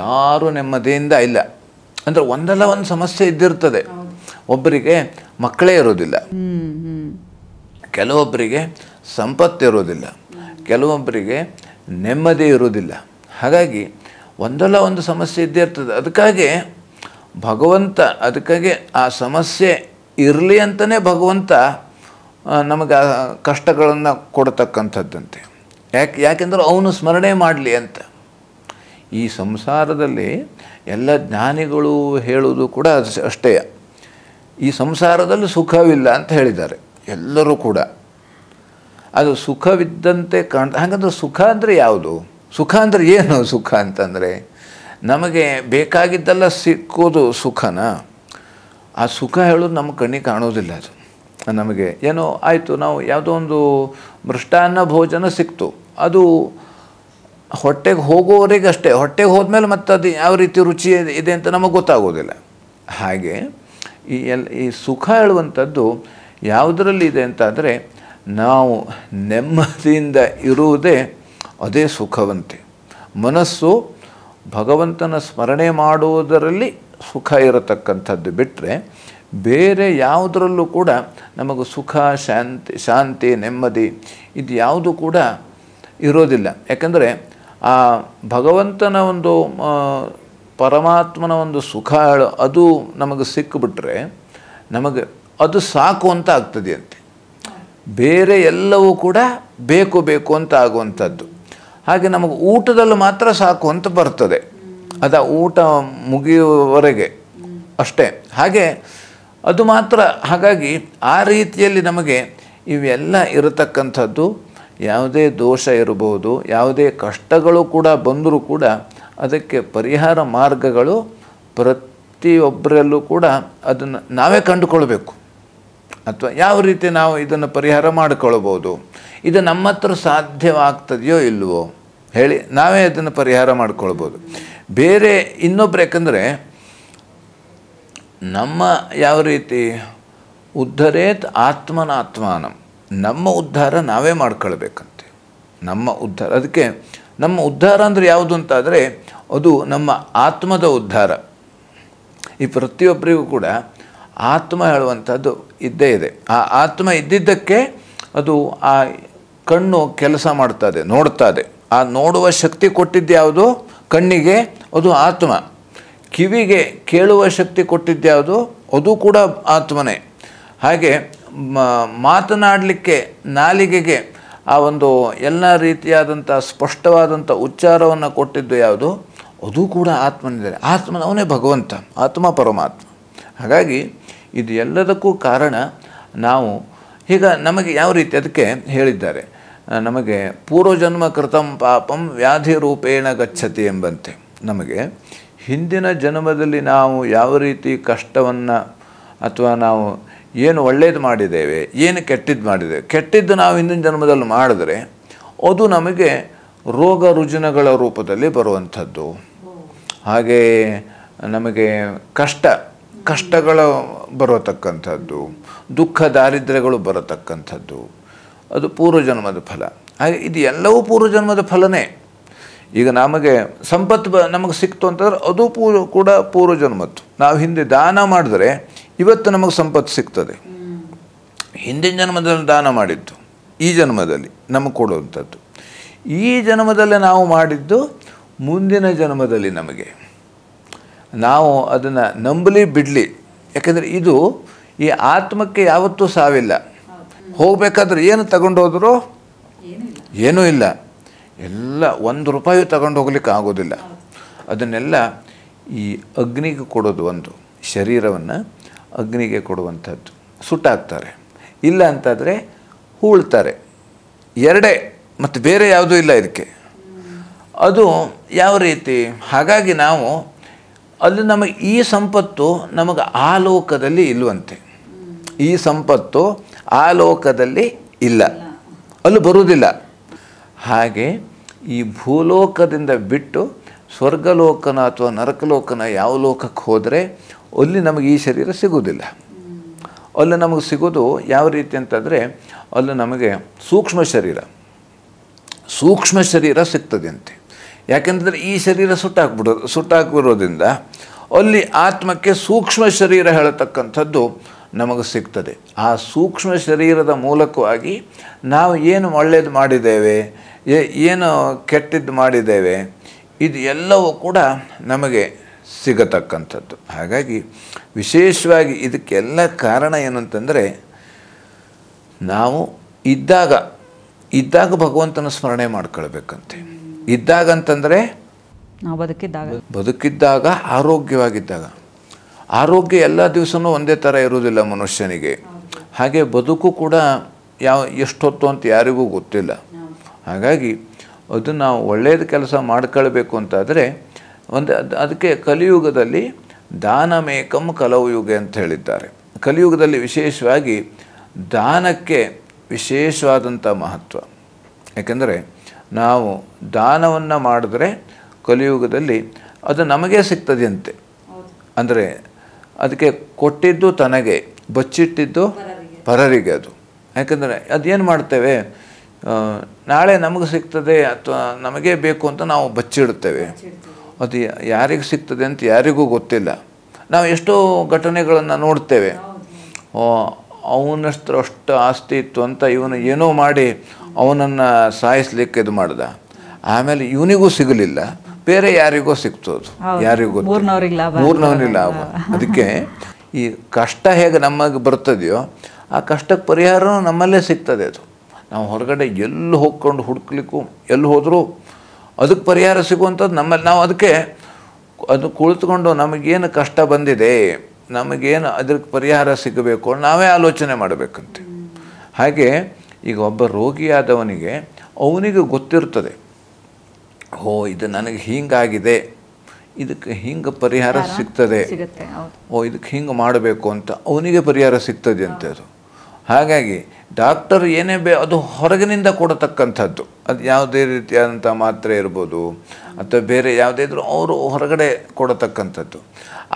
ಯಾರೂ ನೆಮ್ಮದಿಯಿಂದ ಇಲ್ಲ. ಅಂದರೆ ಒಂದಲ್ಲ ಒಂದು ಸಮಸ್ಯೆ ಇದ್ದಿರ್ತದೆ. ಒಬ್ಬರಿಗೆ ಮಕ್ಕಳೇ ಇರೋದಿಲ್ಲ, ಕೆಲವೊಬ್ಬರಿಗೆ ಸಂಪತ್ತು ಇರೋದಿಲ್ಲ, ಕೆಲವೊಬ್ಬರಿಗೆ ನೆಮ್ಮದಿ ಇರೋದಿಲ್ಲ. ಹಾಗಾಗಿ ಒಂದಲ್ಲ ಒಂದು ಸಮಸ್ಯೆ ಇದ್ದೇ ಇರ್ತದೆ. ಅದಕ್ಕಾಗಿ ಆ ಸಮಸ್ಯೆ ಇರಲಿ ಅಂತಲೇ ಭಗವಂತ ನಮಗೆ ಆ ಕಷ್ಟಗಳನ್ನು ಕೊಡ್ತಕ್ಕಂಥದ್ದಂತೆ. ಯಾಕೆಂದ್ರೆ ಅವನು ಸ್ಮರಣೆ ಮಾಡಲಿ ಅಂತ. ಈ ಸಂಸಾರದಲ್ಲಿ ಎಲ್ಲ ಜ್ಞಾನಿಗಳು ಹೇಳೋದು ಕೂಡ ಅಷ್ಟೇ. ಈ ಸಂಸಾರದಲ್ಲಿ ಸುಖವಿಲ್ಲ ಅಂತ ಹೇಳಿದ್ದಾರೆ ಎಲ್ಲರೂ ಕೂಡ. ಅದು ಸುಖವಿದ್ದಂತೆ ಹಾಗಂದ್ರೆ ಸುಖ ಅಂದರೆ ಯಾವುದು? ಸುಖ ಅಂದರೆ ಏನು? ಸುಖ ಅಂತಂದರೆ ನಮಗೆ ಬೇಕಾಗಿದ್ದೆಲ್ಲ ಸಿಕ್ಕೋದು ಸುಖನ? ಆ ಸುಖ ಹೇಳೋದು ನಮ್ಮ ಕಣ್ಣಿಗೆ ಕಾಣೋದಿಲ್ಲ. ಅದು ನಮಗೆ ಏನೋ ಆಯಿತು, ನಾವು ಯಾವುದೋ ಒಂದು ಮೃಷ್ಟಾನ್ನ ಭೋಜನ ಸಿಕ್ತು, ಅದು ಹೊಟ್ಟೆಗೆ ಹೋಗೋವರೆಗೆ ಅಷ್ಟೇ. ಹೊಟ್ಟೆಗೆ ಹೋದ್ಮೇಲೆ ಮತ್ತೆ ಅದು ಯಾವ ರೀತಿ ರುಚಿ ಇದೆ ಅಂತ ನಮಗೆ ಗೊತ್ತಾಗೋದಿಲ್ಲ. ಹಾಗೆ ಈ ಸುಖ ಹೇಳುವಂಥದ್ದು ಯಾವುದರಲ್ಲಿ ಇದೆ ಅಂತಾದರೆ, ನಾವು ನೆಮ್ಮದಿಯಿಂದ ಇರುವುದೇ ಅದೇ ಸುಖವಂತೆ. ಮನಸ್ಸು ಭಗವಂತನ ಸ್ಮರಣೆ ಮಾಡುವುದರಲ್ಲಿ ಸುಖ ಇರತಕ್ಕಂಥದ್ದು ಬಿಟ್ಟರೆ ಬೇರೆ ಯಾವುದರಲ್ಲೂ ಕೂಡ ನಮಗೆ ಸುಖ, ಶಾಂತಿ, ನೆಮ್ಮದಿ ಇದು ಯಾವುದು ಕೂಡ ಇರೋದಿಲ್ಲ. ಯಾಕಂದರೆ ಆ ಭಗವಂತನ ಒಂದು ಪರಮಾತ್ಮನ ಒಂದು ಸುಖ ಅದು ನಮಗೆ ಸಿಕ್ಕಿಬಿಟ್ರೆ ನಮಗೆ ಅದು ಸಾಕು ಅಂತ ಆಗ್ತದೆ ಅಂತೆ. ಬೇರೆ ಎಲ್ಲವೂ ಕೂಡ ಬೇಕು ಬೇಕು ಅಂತ ಆಗುವಂಥದ್ದು. ಹಾಗೆ ನಮಗೆ ಊಟದಲ್ಲಿ ಮಾತ್ರ ಸಾಕು ಅಂತ ಬರ್ತದೆ, ಅದು ಊಟ ಮುಗಿಯುವವರೆಗೆ ಅಷ್ಟೇ. ಹಾಗೆ ಅದು ಮಾತ್ರ. ಹಾಗಾಗಿ ಆ ರೀತಿಯಲ್ಲಿ ನಮಗೆ ಇವೆಲ್ಲ ಇರತಕ್ಕಂಥದ್ದು, ಯಾವುದೇ ದೋಷ ಇರಬಹುದು, ಯಾವುದೇ ಕಷ್ಟಗಳು ಕೂಡ ಬಂದರೂ ಕೂಡ ಅದಕ್ಕೆ ಪರಿಹಾರ ಮಾರ್ಗಗಳು ಪ್ರತಿಯೊಬ್ಬರಲ್ಲೂ ಕೂಡ ಅದನ್ನು ನಾವೇ ಕಂಡುಕೊಳ್ಬೇಕು. ಅಥವಾ ಯಾವ ರೀತಿ ನಾವು ಇದನ್ನು ಪರಿಹಾರ ಮಾಡಿಕೊಳ್ಬೋದು, ಇದು ನಮ್ಮ ಹತ್ರ ಸಾಧ್ಯವಾಗ್ತದೆಯೋ ಇಲ್ವೋ ಹೇಳಿ ನಾವೇ ಅದನ್ನು ಪರಿಹಾರ ಮಾಡಿಕೊಳ್ಬೋದು. ಬೇರೆ ಇನ್ನೊಬ್ರು, ಯಾಕಂದರೆ ನಮ್ಮ ಯಾವ ರೀತಿ ಉದ್ಧರೇತ್ ಆತ್ಮನಾತ್ಮಾನಂ, ನಮ್ಮ ಉದ್ಧಾರ ನಾವೇ ಮಾಡ್ಕೊಳ್ಬೇಕಂತೆ. ನಮ್ಮ ಉದ್ಧಾರ, ಅದಕ್ಕೆ ನಮ್ಮ ಉದ್ಧಾರ ಅಂದರೆ ಯಾವುದು ಅಂತಾದರೆ ಅದು ನಮ್ಮ ಆತ್ಮದ ಉದ್ಧಾರ. ಈ ಪ್ರತಿಯೊಬ್ಬರಿಗೂ ಕೂಡ ಆತ್ಮ ಹೇಳುವಂಥದ್ದು ಇದ್ದೇ ಇದೆ. ಆ ಆತ್ಮ ಇದ್ದಿದ್ದಕ್ಕೆ ಅದು ಆ ಕಣ್ಣು ಕೆಲಸ ಮಾಡ್ತದೆ, ನೋಡ್ತದೆ. ಆ ನೋಡುವ ಶಕ್ತಿ ಕೊಟ್ಟಿದ್ದು ಯಾವುದು? ಕಣ್ಣಿಗೆ, ಅದು ಆತ್ಮ. ಕಿವಿಗೆ ಕೇಳುವ ಶಕ್ತಿ ಕೊಟ್ಟಿದ್ದ್ಯಾವುದು? ಅದು ಕೂಡ ಆತ್ಮನೇ. ಹಾಗೆ ಮಾತನಾಡಲಿಕ್ಕೆ ನಾಲಿಗೆಗೆ ಆ ಒಂದು ಎಲ್ಲ ರೀತಿಯಾದಂಥ ಸ್ಪಷ್ಟವಾದಂಥ ಉಚ್ಚಾರವನ್ನು ಕೊಟ್ಟಿದ್ದು ಯಾವುದು? ಅದು ಕೂಡ ಆತ್ಮನಿದೆ. ಆತ್ಮನವನೇ ಭಗವಂತ, ಆತ್ಮ ಪರಮಾತ್ಮ. ಹಾಗಾಗಿ ಇದು ಎಲ್ಲದಕ್ಕೂ ಕಾರಣ ನಾವು. ಈಗ ನಮಗೆ ಯಾವ ರೀತಿ ಅದಕ್ಕೆ ಹೇಳಿದ್ದಾರೆ, ನಮಗೆ ಪೂರ್ವಜನ್ಮ ಕೃತಂ ಪಾಪಂ ವ್ಯಾಧಿ ರೂಪೇಣ ಗಚ್ಚತಿ ಎಂಬಂತೆ. ನಮಗೆ ಹಿಂದಿನ ಜನ್ಮದಲ್ಲಿ ನಾವು ಯಾವ ರೀತಿ ಕಷ್ಟವನ್ನು ಅಥವಾ ನಾವು ಏನು ಒಳ್ಳೇದು ಮಾಡಿದ್ದೇವೆ, ಏನು ಕೆಟ್ಟಿದ್ದು ಮಾಡಿದ್ದೇವೆ, ಕೆಟ್ಟಿದ್ದು ನಾವು ಹಿಂದಿನ ಜನ್ಮದಲ್ಲಿ ಮಾಡಿದ್ರೆ ಅದು ನಮಗೆ ರೋಗ ರುಜಿನಗಳ ರೂಪದಲ್ಲಿ ಬರುವಂಥದ್ದು. ಹಾಗೆ ನಮಗೆ ಕಷ್ಟಗಳು ಬರತಕ್ಕಂಥದ್ದು, ದುಃಖ ದಾರಿದ್ರ್ಯಗಳು ಬರತಕ್ಕಂಥದ್ದು, ಅದು ಪೂರ್ವಜನ್ಮದ ಫಲ. ಹಾಗೆ ಇದು ಎಲ್ಲವೂ ಪೂರ್ವಜನ್ಮದ ಫಲನೇ. ಈಗ ನಮಗೆ ಸಂಪತ್ತು ನಮಗೆ ಸಿಕ್ತು ಅಂತಂದ್ರೆ ಅದು ಕೂಡ ಪೂರ್ವಜನ್ಮದ್ದು. ನಾವು ಹಿಂದೆ ದಾನ ಮಾಡಿದ್ರೆ ಇವತ್ತು ನಮಗೆ ಸಂಪತ್ತು ಸಿಗ್ತದೆ. ಹಿಂದಿನ ಜನ್ಮದಲ್ಲಿ ದಾನ ಮಾಡಿದ್ದು ಈ ಜನ್ಮದಲ್ಲಿ ನಮಗೆ ಕೊಡುವಂಥದ್ದು. ಈ ಜನ್ಮದಲ್ಲಿ ನಾವು ಮಾಡಿದ್ದು ಮುಂದಿನ ಜನ್ಮದಲ್ಲಿ ನಮಗೆ, ನಾವು ಅದನ್ನು ನಂಬಲಿ ಬಿಡಲಿ. ಯಾಕೆಂದರೆ ಇದು ಈ ಆತ್ಮಕ್ಕೆ ಯಾವತ್ತೂ ಸಾವಿಲ್ಲ. ಹೋಗಬೇಕಾದ್ರೆ ಏನು ತಗೊಂಡೋದ್ರೂ ಏನೂ ಇಲ್ಲ, ಎಲ್ಲ ₹1 ತಗೊಂಡು ಹೋಗ್ಲಿಕ್ಕೆ ಆಗೋದಿಲ್ಲ. ಅದನ್ನೆಲ್ಲ ಈ ಅಗ್ನಿಗೆ ಕೊಡೋದು. ಒಂದು ಶರೀರವನ್ನು ಅಗ್ನಿಗೆ ಕೊಡುವಂಥದ್ದು, ಸುಟ್ಟಾಕ್ತಾರೆ. ಇಲ್ಲ ಅಂತಾದರೆ ಹೂಳ್ತಾರೆ. ಎರಡೇ, ಮತ್ತು ಬೇರೆ ಯಾವುದೂ ಇಲ್ಲ ಇದಕ್ಕೆ. ಅದು ಯಾವ ರೀತಿ? ಹಾಗಾಗಿ ನಾವು ಅಲ್ಲಿ ನಮಗೆ ಈ ಸಂಪತ್ತು ನಮಗೆ ಆ ಲೋಕದಲ್ಲಿ ಇಲ್ಲವಂತೆ. ಈ ಸಂಪತ್ತು ಆ ಲೋಕದಲ್ಲಿ ಇಲ್ಲ, ಅಲ್ಲಿ ಬರುವುದಿಲ್ಲ. ಹಾಗೆ ಈ ಭೂಲೋಕದಿಂದ ಬಿಟ್ಟು ಸ್ವರ್ಗಲೋಕನ ಅಥವಾ ನರಕಲೋಕನ ಯಾವ ಲೋಕಕ್ಕೆ ಹೋದರೆ ಅಲ್ಲಿ ನಮಗೆ ಈ ಶರೀರ ಸಿಗೋದಿಲ್ಲ. ಅಲ್ಲಿ ನಮಗೆ ಸಿಗೋದು ಯಾವ ರೀತಿ ಅಂತಂದರೆ, ಅಲ್ಲಿ ನಮಗೆ ಸೂಕ್ಷ್ಮ ಶರೀರ ಸಿಗ್ತದೆ ಅಂತೆ. ಯಾಕೆಂದರೆ ಈ ಶರೀರ ಸುಟ್ಟಾಕ್ಬಿರೋದ್ರಿಂದ ಅಲ್ಲಿ ಆತ್ಮಕ್ಕೆ ಸೂಕ್ಷ್ಮ ಶರೀರ ಹೇಳತಕ್ಕಂಥದ್ದು ನಮಗೆ ಸಿಗ್ತದೆ. ಆ ಸೂಕ್ಷ್ಮ ಶರೀರದ ಮೂಲಕವಾಗಿ ನಾವು ಏನು ಒಳ್ಳೆಯದು ಮಾಡಿದ್ದೇವೆ, ಏನು ಕೆಟ್ಟದ್ದು ಮಾಡಿದ್ದೇವೆ, ಇದು ಎಲ್ಲವೂ ಕೂಡ ನಮಗೆ ಸಿಗತಕ್ಕಂಥದ್ದು. ಹಾಗಾಗಿ ವಿಶೇಷವಾಗಿ ಇದಕ್ಕೆಲ್ಲ ಕಾರಣ ಏನಂತಂದರೆ, ನಾವು ಇದ್ದಾಗ ಭಗವಂತನ ಸ್ಮರಣೆ ಮಾಡ್ಕೊಳ್ಬೇಕಂತೆ. ಇದ್ದಾಗ ಅಂತಂದರೆ ನಾವು ಬದುಕಿದ್ದಾಗ ಆರೋಗ್ಯವಾಗಿದ್ದಾಗ. ಆರೋಗ್ಯ ಎಲ್ಲ ದಿವಸನೂ ಒಂದೇ ಥರ ಇರೋದಿಲ್ಲ ಮನುಷ್ಯನಿಗೆ. ಹಾಗೆ ಬದುಕು ಕೂಡ ಎಷ್ಟೊತ್ತು ಅಂತ ಯಾರಿಗೂ ಗೊತ್ತಿಲ್ಲ. ಹಾಗಾಗಿ ಅದನ್ನು ನಾವು ಒಳ್ಳೆಯದು ಕೆಲಸ ಮಾಡ್ಕೊಳ್ಬೇಕು ಅಂತಾದರೆ ಅದಕ್ಕೆ ಕಲಿಯುಗದಲ್ಲಿ ದಾನಮೇಕಂ ಕಲೌಯುಗೆ ಅಂತ ಹೇಳಿದ್ದಾರೆ. ಕಲಿಯುಗದಲ್ಲಿ ವಿಶೇಷವಾಗಿ ದಾನಕ್ಕೆ ವಿಶೇಷವಾದಂಥ ಮಹತ್ವ. ಯಾಕೆಂದರೆ ನಾವು ದಾನವನ್ನು ಮಾಡಿದ್ರೆ ಕಲಿಯುಗದಲ್ಲಿ ಅದು ನಮಗೆ ಸಿಗ್ತದೆಯಂತೆ. ಅಂದರೆ ಅದಕ್ಕೆ ಕೊಟ್ಟಿದ್ದು ತನಗೆ, ಬಚ್ಚಿಟ್ಟಿದ್ದು ಪರರಿಗೆ. ಅದು ಯಾಕೆಂದರೆ ಅದೇನು ಮಾಡ್ತೇವೆ, ನಾಳೆ ನಮಗೆ ಸಿಗ್ತದೆ ಅಥವಾ ನಮಗೇ ಬೇಕು ಅಂತ ನಾವು ಬಚ್ಚಿಡ್ತೇವೆ. ಅದು ಯಾರಿಗೆ ಸಿಗ್ತದೆ ಅಂತ ಯಾರಿಗೂ ಗೊತ್ತಿಲ್ಲ. ನಾವು ಎಷ್ಟೋ ಘಟನೆಗಳನ್ನು ನೋಡ್ತೇವೆ. ಅವನಷ್ಟು ಅಷ್ಟು ಆಸ್ತಿ ಇತ್ತು ಅಂತ ಇವನು ಏನೋ ಮಾಡಿ ಅವನನ್ನು ಸಾಯಿಸ್ಲಿಕ್ಕೆ ಇದು ಮಾಡ್ದ. ಆಮೇಲೆ ಇವನಿಗೂ ಸಿಗಲಿಲ್ಲ, ಬೇರೆ ಯಾರಿಗೋ ಸಿಗ್ತೋದು, ಯಾರಿಗೂ ಮೂರ್ನವನಿಗೆ ಲಾಭ. ಅದಕ್ಕೆ ಈ ಕಷ್ಟ ಹೇಗೆ ನಮಗೆ ಬರ್ತದೆಯೋ ಆ ಕಷ್ಟಕ್ಕೆ ಪರಿಹಾರನೂ ನಮ್ಮಲ್ಲೇ ಸಿಗ್ತದೆ. ಅದು ನಾವು ಹೊರಗಡೆ ಎಲ್ಲಿ ಹೋಗ್ಕೊಂಡು ಹುಡುಕ್ಲಿಕ್ಕೂ ಎಲ್ಲಿ ಹೋದರೂ ಅದಕ್ಕೆ ಪರಿಹಾರ ಸಿಗುವಂಥದ್ದು ನಮ್ಮಲ್ಲಿ. ನಾವು ಅದಕ್ಕೆ ಅದು ಕುಳಿತುಕೊಂಡು ನಮಗೇನು ಕಷ್ಟ ಬಂದಿದೆ, ನಮಗೇನು ಅದಕ್ಕೆ ಪರಿಹಾರ ಸಿಗಬೇಕು ನಾವೇ ಆಲೋಚನೆ ಮಾಡಬೇಕಂತೆ. ಹಾಗೆ ಈಗ ಒಬ್ಬ ರೋಗಿಯಾದವನಿಗೆ ಅವನಿಗೆ ಗೊತ್ತಿರ್ತದೆ, ಇದು ನನಗೆ ಹೀಗಾಗಿದೆ, ಇದಕ್ಕೆ ಹಿಂಗೆ ಪರಿಹಾರ ಸಿಗ್ತದೆ, ಇದಕ್ಕೆ ಹಿಂಗೆ ಮಾಡಬೇಕು ಅಂತ ಅವನಿಗೆ ಪರಿಹಾರ ಸಿಗ್ತದೆ ಅಂತ. ಅದು ಹಾಗಾಗಿ ಡಾಕ್ಟರ್ ಏನೇ ಅದು ಹೊರಗಿನಿಂದ ಕೊಡತಕ್ಕಂಥದ್ದು. ಅದು ಯಾವುದೇ ರೀತಿಯಾದಂಥ ಮಾತ್ರೆ ಇರ್ಬೋದು ಅಥವಾ ಬೇರೆ ಯಾವುದೇ ಇದ್ರೂ ಅವರು ಹೊರಗಡೆ ಕೊಡತಕ್ಕಂಥದ್ದು.